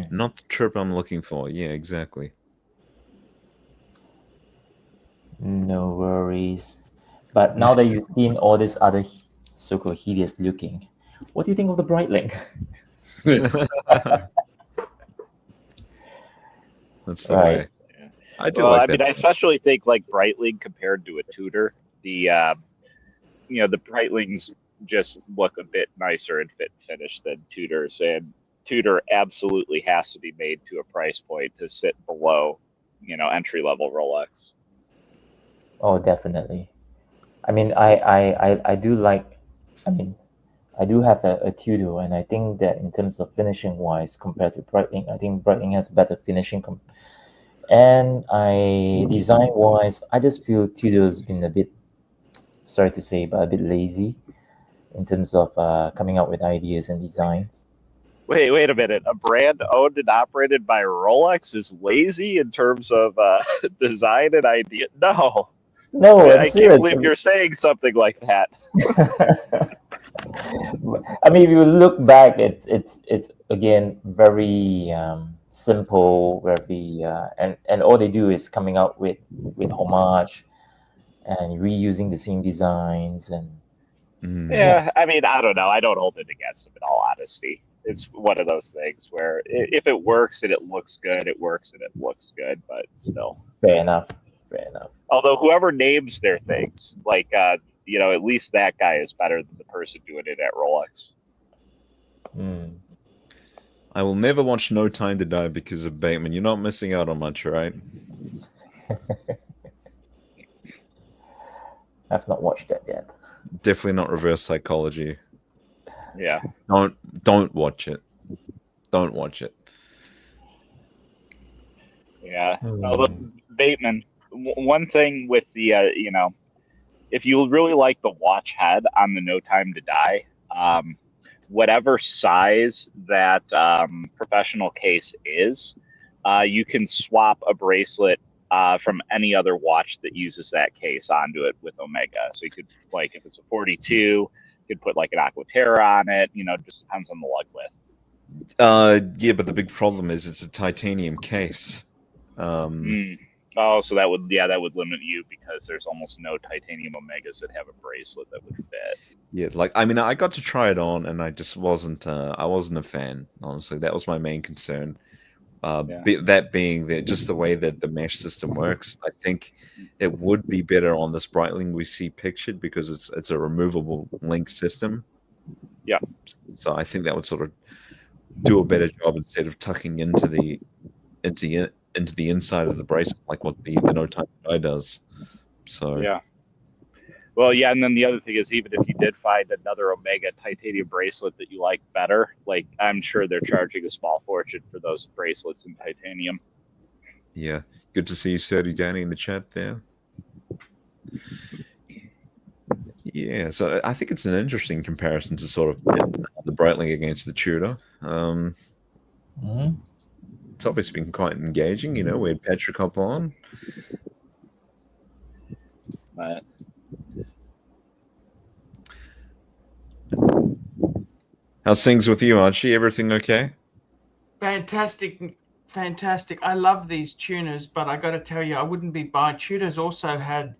Not the trip I'm looking for. Yeah, exactly. No worries. But now that you've seen all this other so-called hideous looking, what do you think of the Breitling? That's the way. Yeah. I do Well, like I that. mean, I especially think like Breitling compared to a Tudor, the Breitlings just look a bit nicer and fit finish than Tudors, and Tudor absolutely has to be made to a price point to sit below, entry level Rolex. Oh, definitely. I mean, I do like. I mean, I do have a Tudor, and I think that in terms of finishing wise, compared to Breitling, I think Breitling has better finishing. And design wise, I just feel Tudor's been a bit, sorry to say, but a bit lazy in terms of coming up with ideas and designs. Wait a minute. A brand owned and operated by Rolex is lazy in terms of design and idea? No. No, I'm I serious. can't believe you're saying something like that. I mean, if you look back, it's again very simple, very and all they do is coming out with homage and reusing the same designs and Yeah, I mean, I don't know. I don't hold it against them in all honesty. It's one of those things where if it works and it looks good, it works and it looks good, but still. Fair enough. Although whoever names their things, like, at least that guy is better than the person doing it at Rolex. I will never watch No Time to Die because of Bateman. You're not missing out on much, right? I've not watched that yet. Definitely not reverse psychology. Yeah. Don't watch it. Don't watch it. Yeah. Although, Bateman, one thing with the, if you really like the watch head on the No Time to Die, whatever size that professional case is, you can swap a bracelet from any other watch that uses that case onto it with Omega. So you could, like, if it's a 42, you could put like an Aquaterra on it. It just depends on the lug width. Yeah, but the big problem is it's a titanium case. Oh, so that would limit you because there's almost no titanium Omegas that have a bracelet that would fit. Yeah, like I mean, I got to try it on, and I just wasn't. I wasn't a fan. Honestly, that was my main concern. That being that just the way that the mesh system works, I think it would be better on this Breitling we see pictured because it's a removable link system. Yeah. So I think that would sort of do a better job instead of tucking into the inside of the bracelet like what the No Time to Die does. So yeah. Well, yeah, and then the other thing is, even if you did find another Omega titanium bracelet that you like better, like I'm sure they're charging a small fortune for those bracelets in titanium. Yeah, good to see you, Sturdy Danny, in the chat there. Yeah, so I think it's an interesting comparison to sort of the Breitling against the Tudor. It's obviously been quite engaging. We had Patrick hop on. How's things with you, Archie? Everything okay? Fantastic. I love these tuners, but I got to tell you, I wouldn't be buying. Tudors also had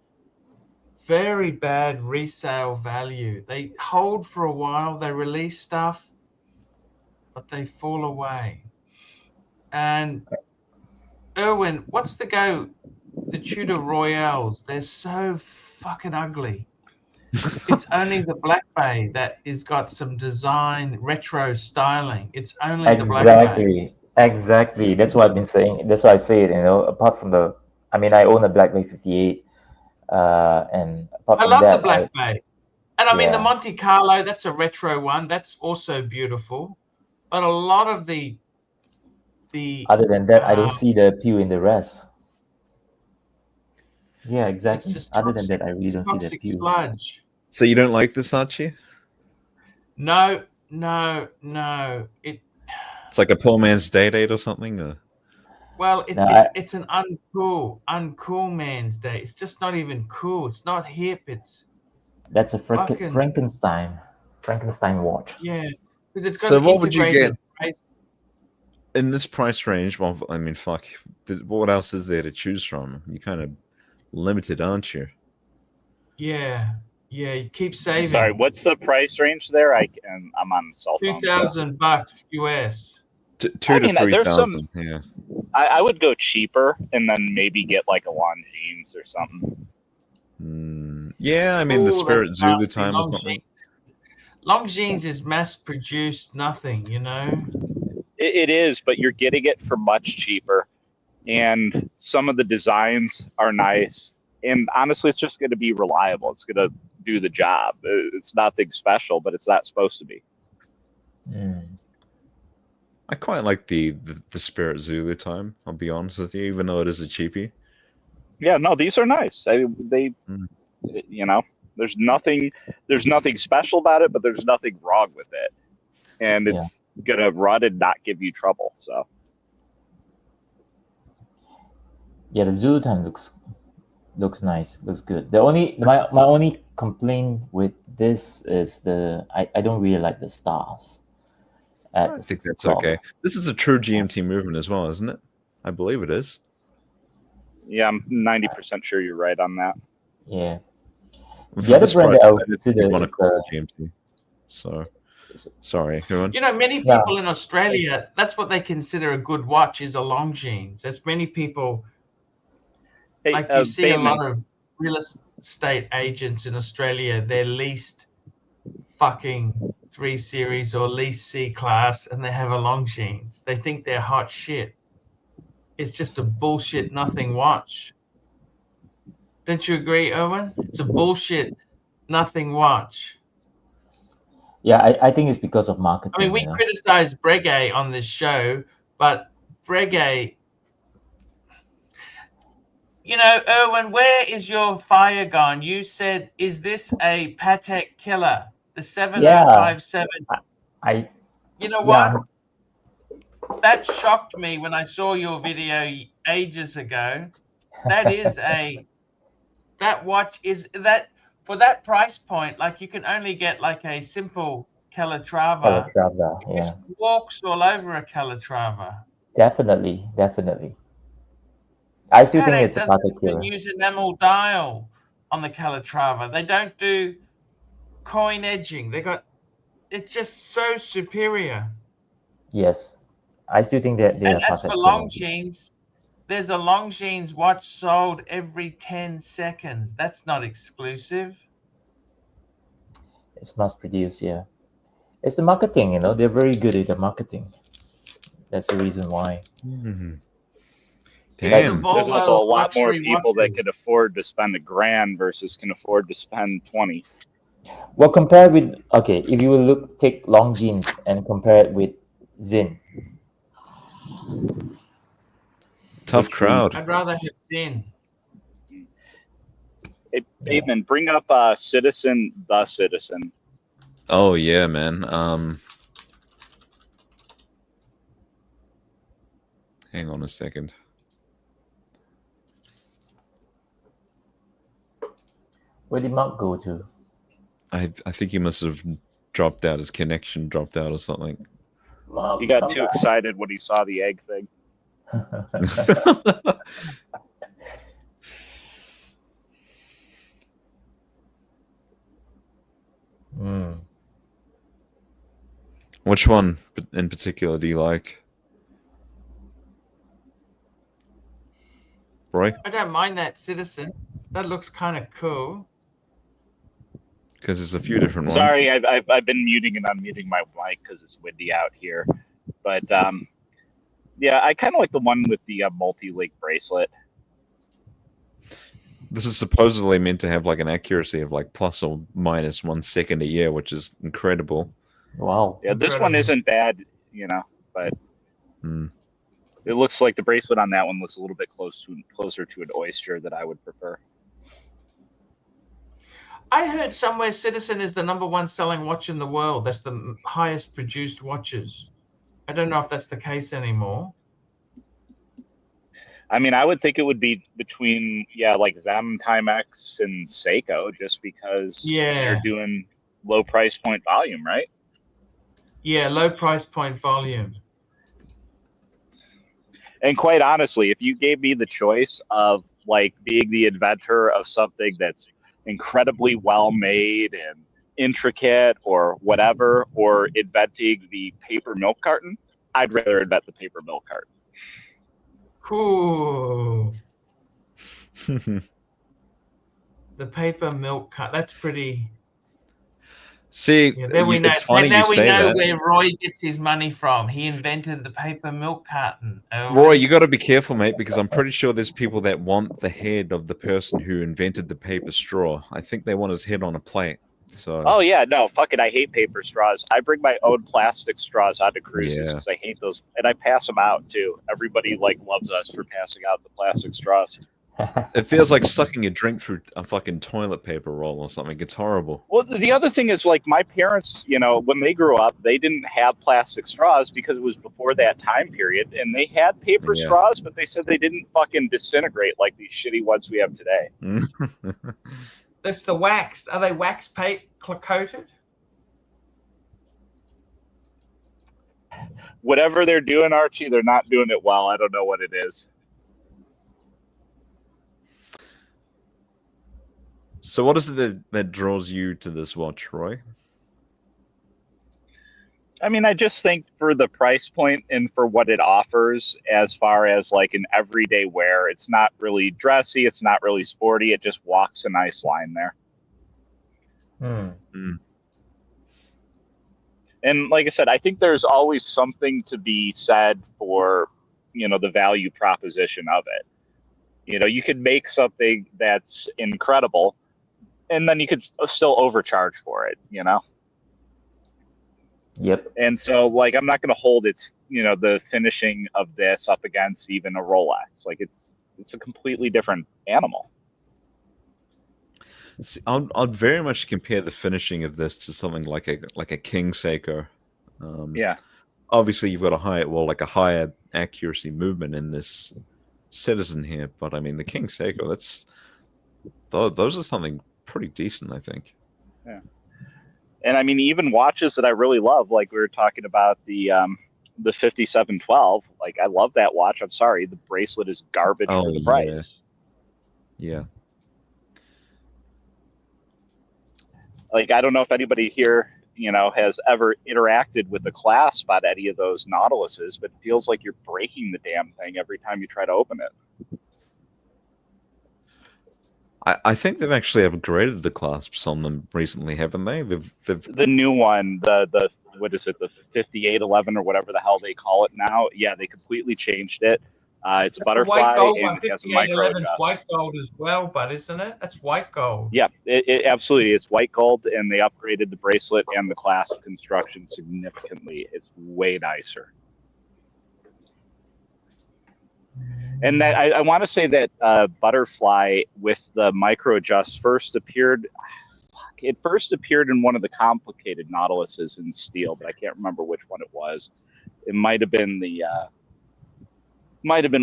very bad resale value. They hold for a while, they release stuff, but they fall away. And Erwin, what's the go? The Tudor Royales, they're so fucking ugly. It's only the Black Bay that has got some design, retro styling. It's only the Black Bay. Exactly. That's what I've been saying. That's why I say it. Apart from I own a Black Bay 58, and apart I from love that, the Black Bay, and I mean the Yeah. Monte Carlo. That's a retro one. That's also beautiful, but a lot of the other than that, I don't see the appeal in the rest. Yeah, it's exactly. just Other than toxic, that, I really don't see the toxic appeal. sludge. So you don't like this, Archie? No. It's like a poor man's day-date or something? Or? Well, No, it's an uncool man's day. It's just not even cool. It's not hip. It's that's a fucking Frankenstein watch. yeah, because it's got So an what would you integrated get? brace. In this price range, well, I mean, fuck. What else is there to choose from? You're kind of limited, aren't you? Yeah, you keep saving. Sorry, what's the price range there? I'm on the cell phone. $2,000 US. Two to 3,000. Yeah. I would go cheaper and then maybe get like a Longines or something. Yeah, I mean the Ooh, Spirit that's Zulu nasty. time or something. Longines is mass-produced nothing, It is, but you're getting it for much cheaper, and some of the designs are nice. And honestly, it's just going to be reliable. It's going to do the job. It's nothing special, but it's not supposed to be. I quite like the Spirit Zulu time. I'll be honest with you, even though it is a cheapie. Yeah, no, these are nice. There's nothing special about it, but there's nothing wrong with it, and it's gonna run and not give you trouble. So yeah, the Zulu time looks nice, looks good. My only complaint with this is I don't really like the stars. I think that's okay. This is a true GMT movement as well, isn't it? I believe it is. Yeah, I'm 90% sure you're right on that. Yeah. The other brand that I would consider want to call it GMT. So, sorry, everyone. Many people in Australia, that's what they consider a good watch is a Longines. There's many people, you see a lot of real estate agents in Australia, they're leased fucking 3 Series or least C class, and they have a Longines. They think they're hot shit. It's just a bullshit nothing watch. Don't you agree, Owen? It's a bullshit nothing watch. Yeah, I think it's because of marketing. I mean, we criticized Breguet on this show, but Breguet, you know, Erwin, where is your fire gone? You said, is this a Patek killer? The 7057. I You know yeah. what? That shocked me when I saw your video ages ago. That is that watch is that for that price point, like you can only get like a simple Calatrava. Calatrava, This yeah. walks all over a Calatrava. Definitely. I still think Patek it's a doesn't Patek even killer. use enamel dial on the Calatrava. They don't do coin edging. It's just so superior. Yes. I still think that they And are as for Patek killer. Longines, there's a Longines watch sold every 10 seconds. That's not exclusive. It's mass produced, yeah. It's the marketing, you know. They're very good at the marketing. That's the reason why. Mhm. It's the Damn. There's also Volvo a lot more luxury people that watches. could afford to spend $1,000 versus can afford to spend 20. Well, compare with if you will take Longines and compare it with Zin. Tough Which one? crowd. I'd rather have Zin. Hey, Bateman, bring up Citizen, the Citizen. Oh yeah, man. Hang on a second. Where did Mark go to? I think he must have dropped out. His connection dropped out or something. Mark, He got come too back. excited when he saw the egg thing. Mm. Which one in particular do you like? Roy? I don't mind that Citizen. That looks kind of cool. Because there's a few different ones. Sorry, I've been muting and unmuting my mic because it's windy out here. But yeah, I kind of like the one with the multi-link bracelet. This is supposedly meant to have like an accuracy of like plus or minus 1 second a year, which is incredible. Wow. Yeah, this one Incredible. isn't bad, you know, but it looks like the bracelet on that one was a little bit closer to an oyster that I would prefer. I heard somewhere Citizen is the #1 selling watch in the world. That's the highest produced watches. I don't know if that's the case anymore. I mean, I would think it would be between, like them, Timex, and Seiko, just because they're doing low price point volume, right? Yeah, low price point volume. And quite honestly, if you gave me the choice of like being the inventor of something that's incredibly well made and intricate or whatever, or inventing the paper milk carton, I'd rather invent the paper milk carton. Cool. The paper milk cut. That's pretty. See, Yeah, there we know. it's funny now you we say know that. where Roy gets his money from. He invented the paper milk carton. Roy, you got to be careful, mate, because I'm pretty sure there's people that want the head of the person who invented the paper straw. I think they want his head on a plate. So. Oh yeah, no, fuck it. I hate paper straws. I bring my own plastic straws onto cruises because I hate those, and I pass them out too. Everybody like loves us for passing out the plastic straws. It feels like sucking a drink through a fucking toilet paper roll or something. It's horrible. Well, the other thing is, like, my parents, you know, when they grew up, they didn't have plastic straws because it was before that time period, and they had paper straws, but they said they didn't fucking disintegrate like these shitty ones we have today. That's the wax. Are they wax coated? Whatever they're doing, Archie, they're not doing it well. I don't know what it is. So what is it that draws you to this watch, Roy? I mean, I just think for the price point and for what it offers as far as like an everyday wear, it's not really dressy. It's not really sporty. It just walks a nice line there. And like I said, I think there's always something to be said for, you know, the value proposition of it. You know, you could make something that's incredible, and then you could still overcharge for it, you know. Yep. And so, like, I'm not going to hold its, you know, the finishing of this up against even a Rolex. Like, it's a completely different animal. See, I'd very much compare the finishing of this to something like a King Seiko. Yeah. Obviously, you've got a higher accuracy movement in this Citizen here, but I mean the King Seiko. Those are something pretty decent, I think. Yeah. And I mean, even watches that I really love, like we were talking about the 5712. Like, I love that watch. I'm sorry, the bracelet is garbage for the price. Yeah. Like, I don't know if anybody here, you know, has ever interacted with the clasp on any of those Nautiluses, but it feels like you're breaking the damn thing every time you try to open it. I think they've actually upgraded the clasps on them recently, haven't they? They've The new one, the what is it, the 5811 or whatever the hell they call it now? Yeah, they completely changed it. It's a butterfly, White gold and one, it has a micro 5811's adjust. white gold as well, but isn't it? That's white gold. Yeah, it absolutely is white gold, and they upgraded the bracelet and the clasp construction significantly. It's way nicer. And that I want to say that butterfly with the micro adjust first appeared. It first appeared in one of the complicated Nautiluses in steel, but I can't remember which one it was. It might have been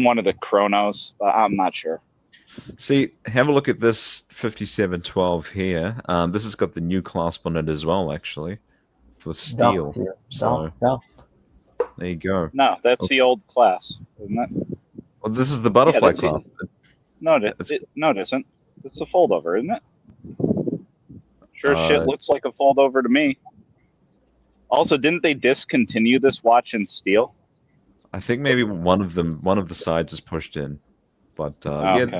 one of the Chronos, but I'm not sure. See, have a look at this 5712 here. This has got the new clasp on it as well, actually, for steel. So there you go. No, that's the old class, isn't it? Well, this is the butterfly clasp. No, it isn't. It's a foldover, isn't it? Sure shit looks like a foldover to me. Also, didn't they discontinue this watch in steel? I think maybe one of the sides is pushed in. But okay.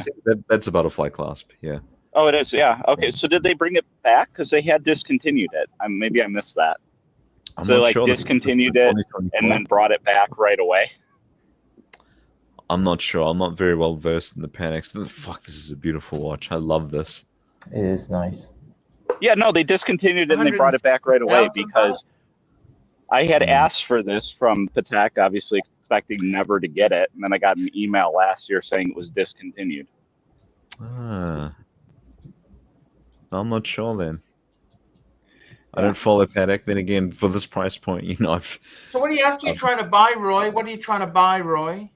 That's a butterfly clasp, yeah. Oh, it is, yeah. Okay, so did they bring it back? Because they had discontinued it. Maybe I missed that. So they like discontinued it and then brought it back right away? I'm not sure. I'm not very well versed in the Pateks. Fuck, this is a beautiful watch. I love this. It is nice. Yeah, no, they discontinued it and they brought it back right away because I had asked for this from Patek, obviously expecting never to get it, and then I got an email last year saying it was discontinued. I'm not sure then. I don't follow Patek. Then again, for this price point, you know, So what are you actually trying to buy, Roy? What are you trying to buy, Roy?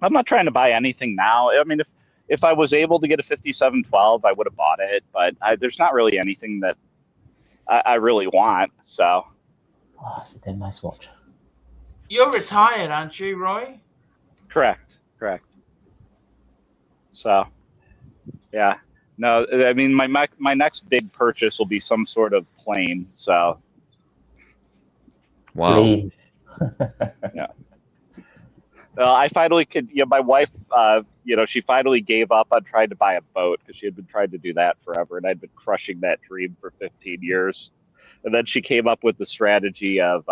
I'm not trying to buy anything now. I mean, if I was able to get a 5712, I would have bought it, but there's not really anything that I really want. So. Oh, it's a damn nice watch. You're retired, aren't you, Roy? Correct. So, yeah. No, I mean, my next big purchase will be some sort of plane. So. Wow. Yeah. I finally could. You know, my wife. You know, she finally gave up on trying to buy a boat because she had been trying to do that forever, and I'd been crushing that dream for 15 years. And then she came up with the strategy of,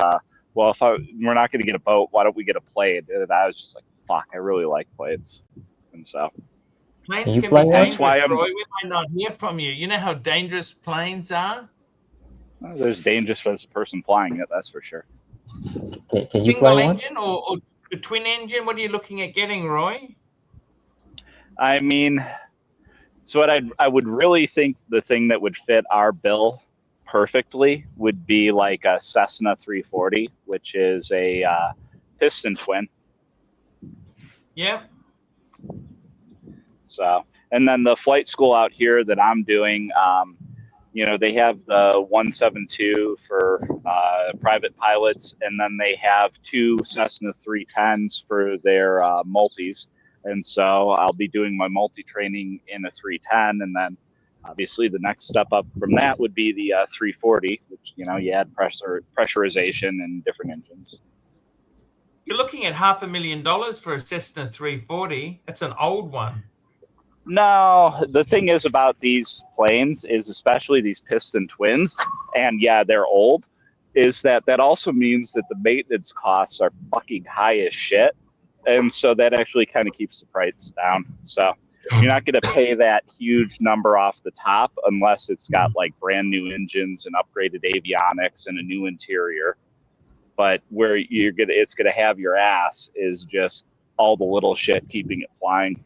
well, if we're not going to get a boat, why don't we get a plane? And I was just like, fuck, I really like planes. And so. Planes can be dangerous, Roy. We might not hear from you. You know how dangerous planes are? Well, there's dangerous for the person flying it, that's for sure. Can you Single fly engine or a twin engine? What are you looking at getting, Roy? I mean, so what I would really think the thing that would fit our bill perfectly would be like a Cessna 340, which is a piston twin. Yep. So, and then the flight school out here that I'm doing, you know, they have the 172 for private pilots, and then they have 2 Cessna 310s for their multis. And so I'll be doing my multi training in a 310, and then obviously the next step up from that would be the 340, which, you know, you add pressurization and different engines. You're looking at $500,000 for a Cessna 340. That's an old one. No, the thing is about these planes is, especially these piston twins, and yeah, they're old, is that also means that the maintenance costs are fucking high as shit. And so that actually kind of keeps the price down. So You're not going to pay that huge number off the top unless it's got like brand new engines and upgraded avionics and a new interior. But where it's gonna have your ass is just all the little shit keeping it flying.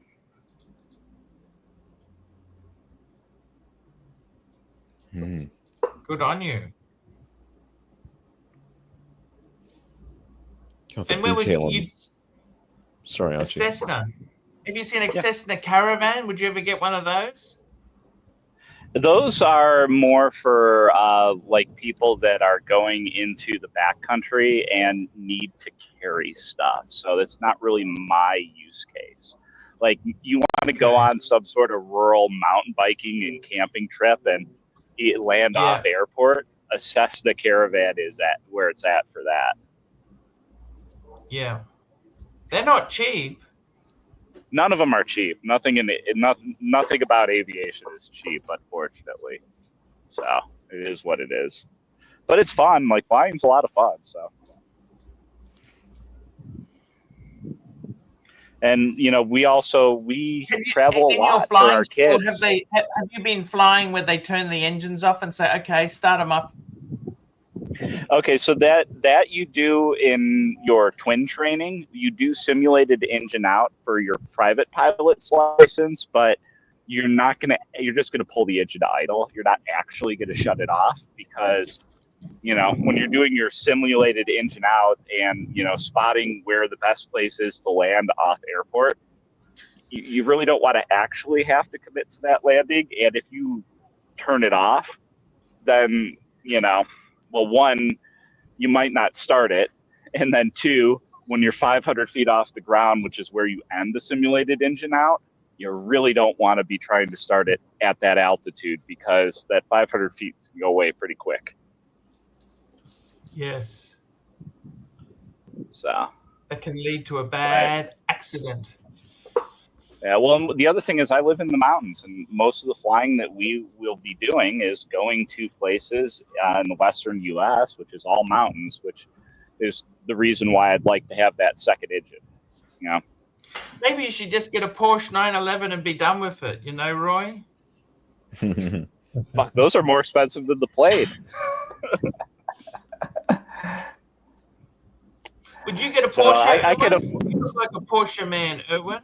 Good on you. God, the And where would detail on you- this. Sorry, A Archie. Cessna. Have you seen a Cessna Caravan? Would you ever get one of those? Those are more for like people that are going into the backcountry and need to carry stuff. So that's not really my use case. Like you want to go on some sort of rural mountain biking and camping trip and land off airport. A Cessna Caravan is at where it's at for that. Yeah. They're not cheap. None of them are cheap. Nothing about aviation is cheap, unfortunately. So it is what it is. But it's fun. Like flying's a lot of fun. So, and you know, we travel a lot for our kids. Have you been flying where they turn the engines off and say, "Okay, start them up"? Okay, so that you do in your twin training, you do simulated engine out for your private pilot's license, but you're just gonna pull the engine to idle. You're not actually gonna shut it off because, you know, when you're doing your simulated engine out and, you know, spotting where the best place is to land off airport, you really don't want to actually have to commit to that landing. And if you turn it off, then, you know, well, one, you might not start it. And then two, when you're 500 feet off the ground, which is where you end the simulated engine out, you really don't want to be trying to start it at that altitude because that 500 feet can go away pretty quick. Yes. So that can lead to a bad accident. Yeah, well, the other thing is I live in the mountains, and most of the flying that we will be doing is going to places in the western U.S., which is all mountains, which is the reason why I'd like to have that second engine. You know, maybe you should just get a Porsche 911 and be done with it. You know, Roy. Fuck, those are more expensive than the plane. Would you get a Porsche? I could. You look like a Porsche man, Erwin.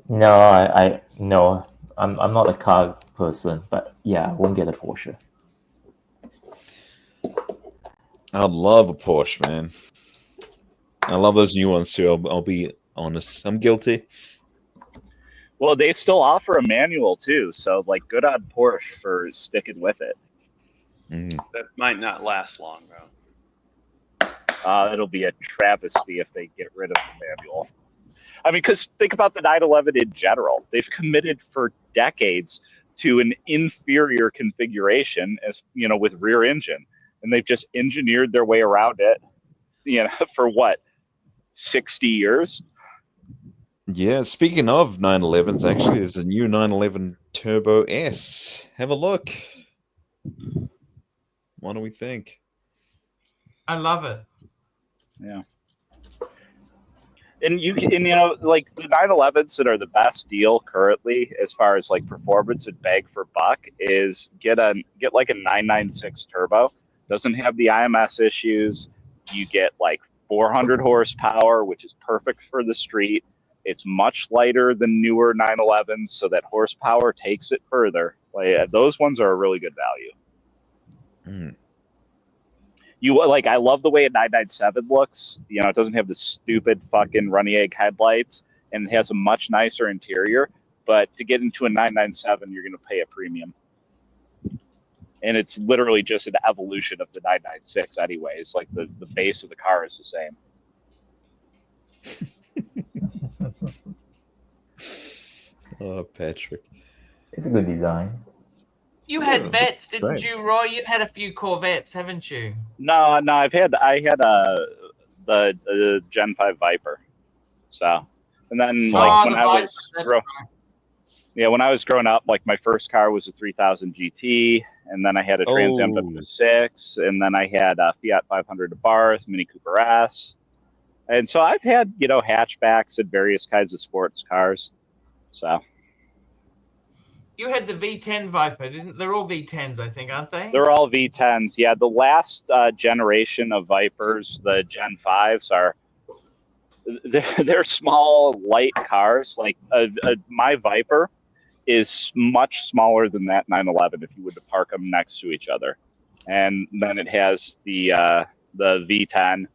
No, no, I'm not a car person, but yeah, I won't get a Porsche. I'd love a Porsche, man. I love those new ones too. I'll be honest. I'm guilty. Well, they still offer a manual too, so like, good on Porsche for sticking with it. That might not last long, though. It'll be a travesty if they get rid of the manual. I mean, because think about the 911 in general. They've committed for decades to an inferior configuration, as you know, with rear engine, and they've just engineered their way around it. You know, for what, 60 years? Yeah. Speaking of 911s, actually, there's a new 911 Turbo S. Have a look. What do we think? I love it. Yeah. And you know, like the 911s that are the best deal currently as far as like performance and bang for buck is get like a 996 turbo. Doesn't have the IMS issues. You get like 400 horsepower, which is perfect for the street. It's much lighter than newer 911s, so that horsepower takes it further. Like those ones are a really good value. I love the way a 997 looks. You know, it doesn't have the stupid fucking runny egg headlights, and it has a much nicer interior. But to get into a 997, you're going to pay a premium. And it's literally just an evolution of the 996 anyways. Like the base of the car is the same. Oh, Patrick. It's a good design. You had Yeah, vets, that's didn't great. you, Roy? You've had a few Corvettes, haven't you? No, I had the Gen 5 Viper. So, and then like when I was when I was growing up, like my first car was a 3000 GT, and then I had a Trans Am W6, and then I had a Fiat 500 Abarth, Mini Cooper S, and so I've had, you know, hatchbacks and various kinds of sports cars. So You had the V10 Viper, didn't? They're all V10s, I think, aren't they? They're all V10s. Yeah, the last generation of Vipers, the Gen 5s, they're small, light cars. Like my Viper is much smaller than that 911 if you would to park them next to each other. And then it has the V10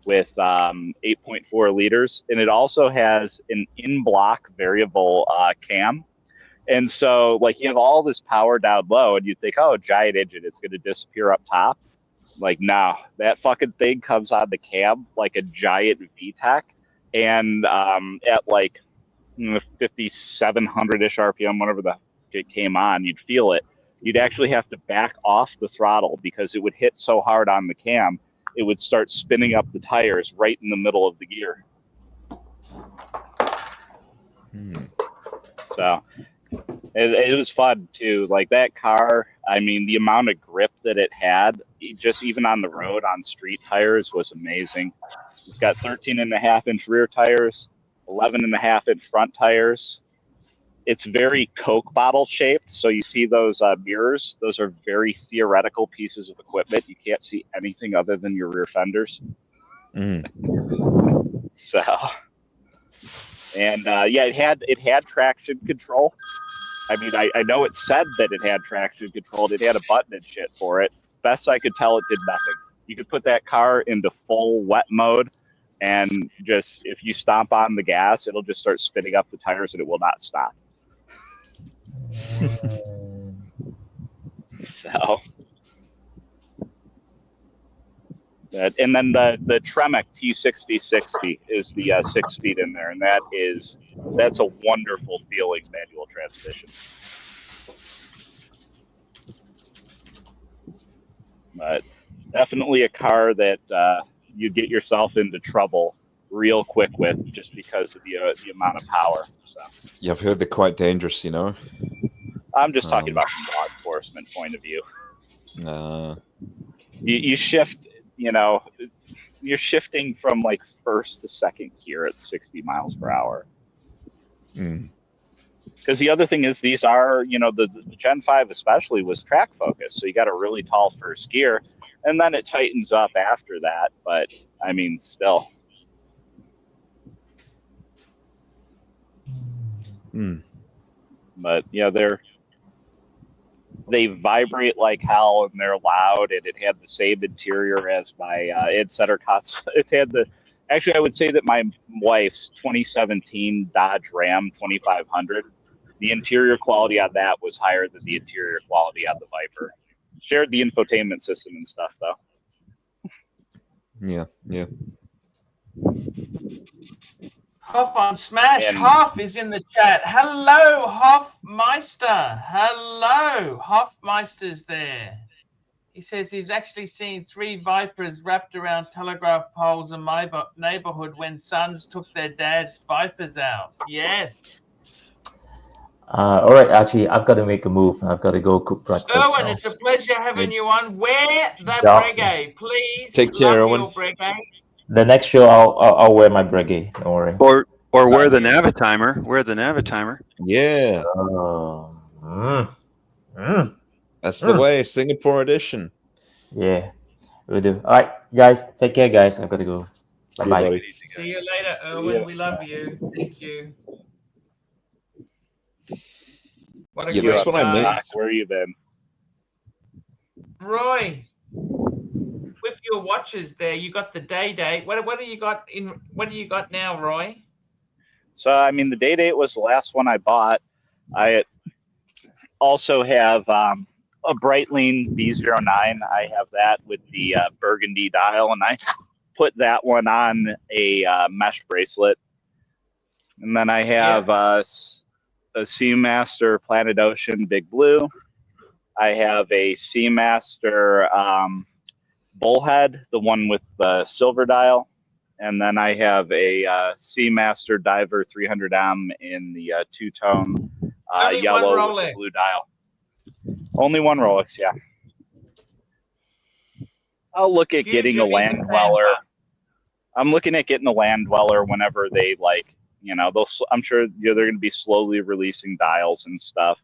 with 8.4 liters, and it also has an in-block variable cam. And so, like, you have all this power down low, and you think, oh, giant engine, it's going to disappear up top. Like, no, that fucking thing comes on the cam like a giant VTEC, and at like 5,700-ish RPM, whenever it came on, you'd feel it. You'd actually have to back off the throttle because it would hit so hard on the cam, it would start spinning up the tires right in the middle of the gear. So it was fun too. Like that car, I mean, the amount of grip that it had, just even on the road on street tires, was amazing. It's got 13.5-inch rear tires, 11.5-inch front tires. It's very Coke bottle shaped. So you see those mirrors, those are very theoretical pieces of equipment. You can't see anything other than your rear fenders. So, and yeah, it had traction control. I mean, I know it said that it had traction control. It had a button and shit for it. Best I could tell, it did nothing. You could put that car into full wet mode, and just if you stomp on the gas, it'll just start spinning up the tires, and it will not stop. So, and then the Tremec T6060 is the 6-speed in there, and that's a wonderful feeling manual transmission. But definitely a car that you get yourself into trouble real quick with, just because of the amount of power. So. Yeah, I've heard they're quite dangerous, you know. I'm just talking about from law enforcement point of view. You shift, you know, you're shifting from like first to second gear at 60 miles per hour. Because the other thing is, these are, you know, the Gen 5 especially was track focused, so you got a really tall first gear, and then it tightens up after that. But I mean, still. But yeah, they vibrate like hell, and they're loud, and it had the same interior as my Insetter Cots. It had actually, I would say that my wife's 2017 Dodge Ram 2500, the interior quality on that was higher than the interior quality on the Viper. Shared the infotainment system and stuff, though. Yeah. Hoff on Smash. Hoff is in the chat. Hello, Hoffmeister. Hello, Hoffmeister's there. He says he's actually seen 3 Vipers wrapped around telegraph poles in my neighborhood when sons took their dad's Vipers out. Yes. All right, Archie, I've got to make a move. I've got to go cook breakfast. Owen, it's a pleasure having you on. Wear the breguet, please. Take care, Owen. Your breguet. The next show, I'll wear my breguet. Don't worry. Or wear the Navitimer. Wear the Navitimer. Yeah. That's the way. Singapore edition. Yeah, we'll do. All right, guys. Take care, guys. I've got to go. Bye-bye. See you later, Owen. We love you. Thank you. What a that's what I meant. Where you been? Roy, with your watches there, you got the day-date. What do you got in? What do you got now, Roy? So, I mean, the day-date was the last one I bought. I also have a Breitling B09. I have that with the burgundy dial, and I put that one on a mesh bracelet. And then I have a Seamaster Planet Ocean Big Blue. I have a Seamaster Bullhead, the one with the silver dial. And then I have a Seamaster Diver 300M in the two-tone yellow with the blue dial. Only one Rolex, yeah. I'll look at getting a Land Dweller. I'm looking at getting a Land Dweller whenever they, like, you know, I'm sure they're going to be slowly releasing dials and stuff.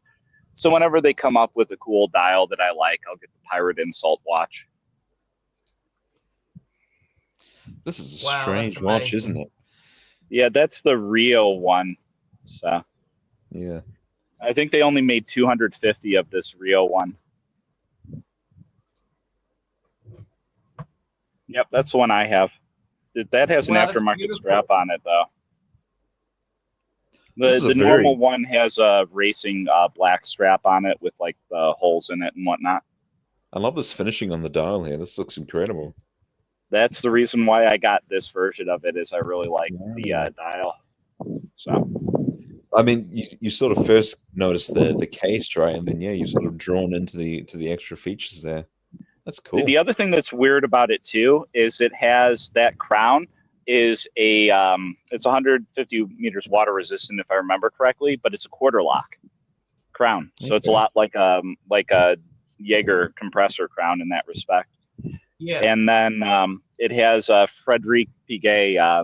So whenever they come up with a cool dial that I like, I'll get the Pirate Insult watch. This is a Wow, strange that's watch, amazing. isn't it? Yeah, that's the Rio one. So Yeah. I think they only made 250 of this Rio one. Yep, that's the one I have. That has an Wow, that's aftermarket beautiful. strap on it, though. This is The a normal very- one has a racing black strap on it with like the holes in it and whatnot. I love this finishing on the dial here. This looks incredible. That's the reason why I got this version of it. Is I really like the dial. So I mean, you sort of first notice the case, right, and then you're sort of drawn into the extra features there. That's cool. the other thing that's weird about it too is it has that crown is a it's 150 meters water resistant if I remember correctly, but it's a quarter lock crown, so it's a lot like a Jaeger compressor crown in that respect. Yeah. And then it has a Frederic Piguet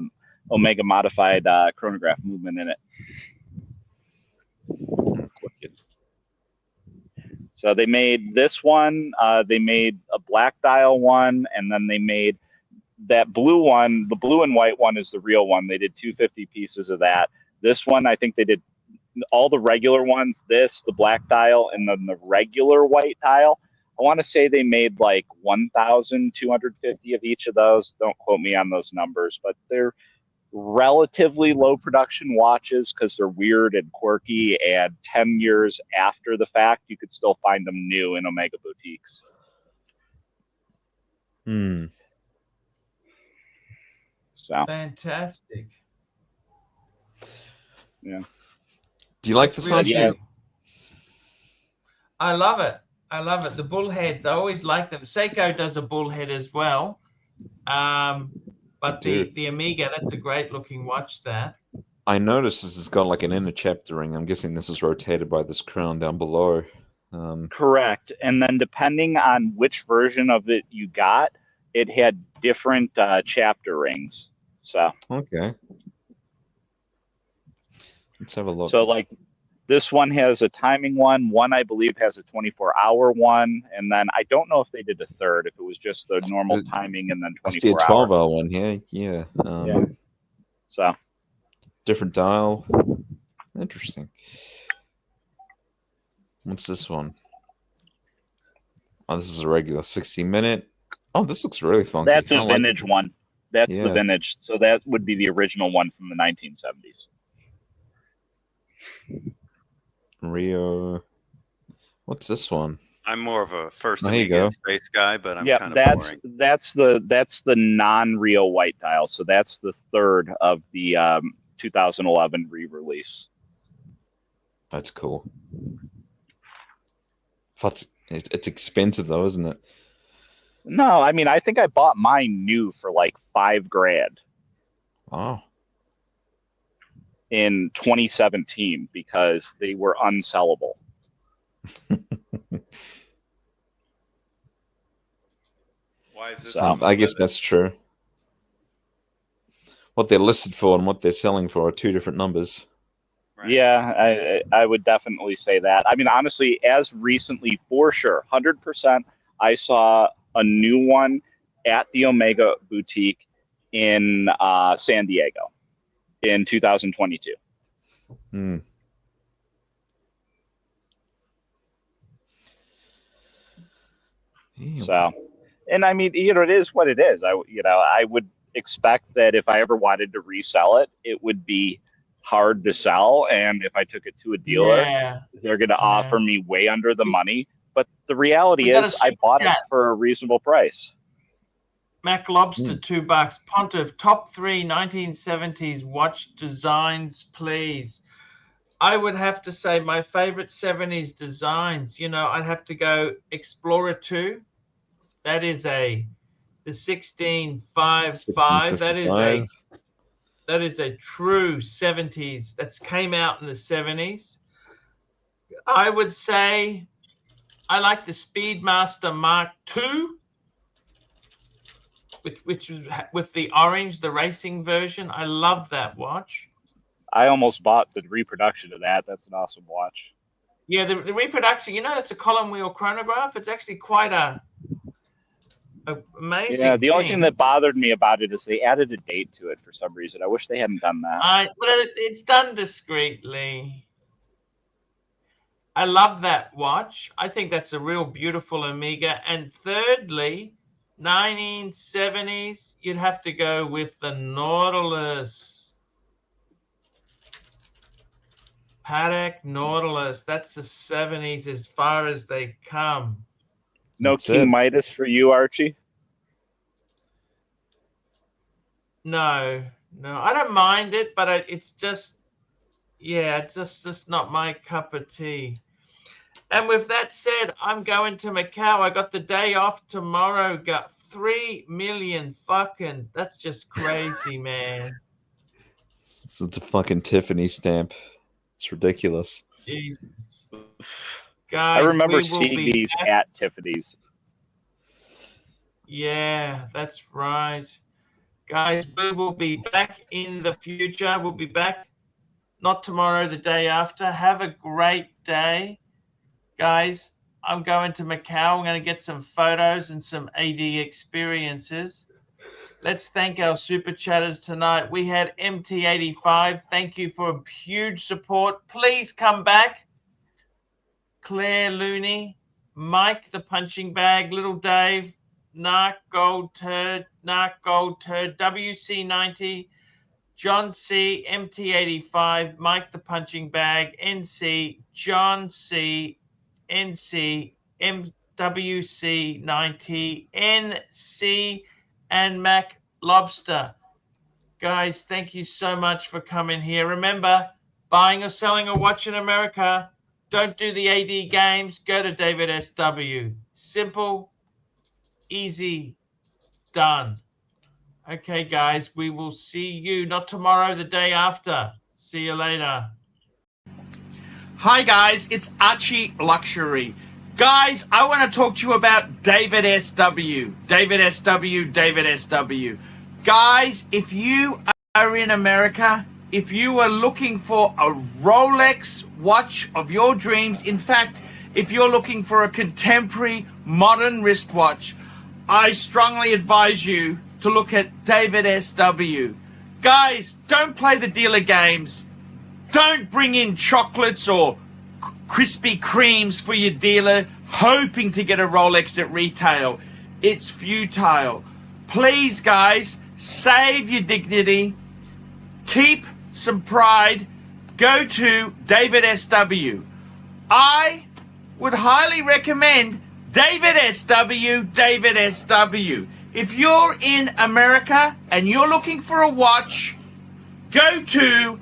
Omega modified chronograph movement in it. So they made this one, they made a black dial one, and then they made that blue one. The blue and white one is the real one. They did 250 pieces of that. This one, I think they did all the regular ones, this, the black dial, and then the regular white dial. I want to say they made like 1,250 of each of those. Don't quote me on those numbers, but they're relatively low production watches because they're weird and quirky, and 10 years after the fact, you could still find them new in Omega boutiques. So Fantastic. Yeah. Do you like That's the really Archie? good. I love it. I love it. The bullheads, I always like them. Seiko does a bullhead as well. But the Omega, that's a great looking watch there. I noticed this has got like an inner chapter ring. I'm guessing this is rotated by this crown down below. Correct. And then depending on which version of it you got, it had different chapter rings. So Okay. Let's have a look. So like this one has a timing one. One, I believe, has a 24-hour one. And then I don't know if they did a third, if it was just the normal timing and then 24 I see a 12-hour one here. Yeah. Yeah. So different dial. Interesting. What's this one? Oh, this is a regular 60-minute. Oh, this looks really funky. that's a vintage one. That's the Yeah. vintage. So that would be the original one from the 1970s. Rio. What's this one? I'm more of a first There you Amiga go. and space guy, but I'm Yeah, kind of that's boring. that's the non-Rio white dial. So that's the third of the 2011 re-release. That's cool. It's expensive though, isn't it? No, I mean I think I bought mine new for like $5,000 Oh. in 2017 because they were unsellable. Why is this? So, I guess that's true. What they're listed for and what they're selling for are two different numbers. Right. yeah, I would definitely say that. I mean, honestly, as recently, for sure, 100%, I saw a new one at the Omega boutique in San Diego in 2022. Hmm. So, and I mean, it is what it is. I would expect that if I ever wanted to resell it, it would be hard to sell. And if I took it to a dealer, Yeah. they're going to offer me way under the money. But the reality We got is a I bought it chat. for a reasonable price. Mac Lobster, $2. Pontiff, top 3 1970s watch designs, please. I would have to say my favorite 70s designs. I'd have to go Explorer 2. That is the 1655. That is a true 70s. That came out in the 70s. I would say I like the Speedmaster Mark II, which is with the orange, the racing version. I love that watch. I almost bought the reproduction of that. That's an awesome watch. Yeah, the reproduction. You know, that's a column wheel chronograph. It's actually quite a amazing. Yeah, the only thing that bothered me about it is they added a date to it for some reason. I wish they hadn't done that. Well, it's done discreetly. I love that watch. I think that's a real beautiful Omega. And thirdly, 1970s, you'd have to go with the Nautilus. Patek Nautilus. That's the 70s as far as they come. No That's King it. Midas for you, Archie? No, I don't mind it, but it's just, yeah, it's just not my cup of tea. And with that said, I'm going to Macau. I got the day off tomorrow. Got 3 million fucking. That's just crazy, man. It's a fucking Tiffany stamp. It's ridiculous. Jesus. I Guys, remember we will seeing be these back. at Tiffany's. Yeah, that's right. Guys, we will be back in the future. We'll be back not tomorrow, the day after. Have a great day. Guys, I'm going to Macau. I'm going to get some photos and some AD experiences. Let's thank our super chatters tonight. We had MT85. Thank you for huge support. Please come back. Claire Looney, Mike the Punching Bag, Little Dave, Narc Gold Turd, WC90, John C, MT85, Mike the Punching Bag, NC, John C, NC, WC90, NC, and Mac Lobster. Guys, thank you so much for coming here. Remember, buying or selling a watch in America, don't do the AD games. Go to David SW. Simple, easy, done. Okay, guys, we will see you not tomorrow, the day after. See you later. Hi, guys, it's ArchieLuxury. Guys, I want to talk to you about David SW. David SW. Guys, if you are in America, if you are looking for a Rolex watch of your dreams, in fact, if you're looking for a contemporary modern wristwatch, I strongly advise you to look at David SW. Guys, don't play the dealer games. Don't bring in chocolates or Krispy Kremes for your dealer hoping to get a Rolex at retail. It's futile. Please, guys, save your dignity. Keep some pride. Go to David SW. I would highly recommend David SW. If you're in America and you're looking for a watch, go to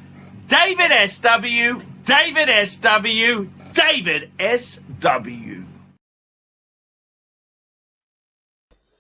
David SW.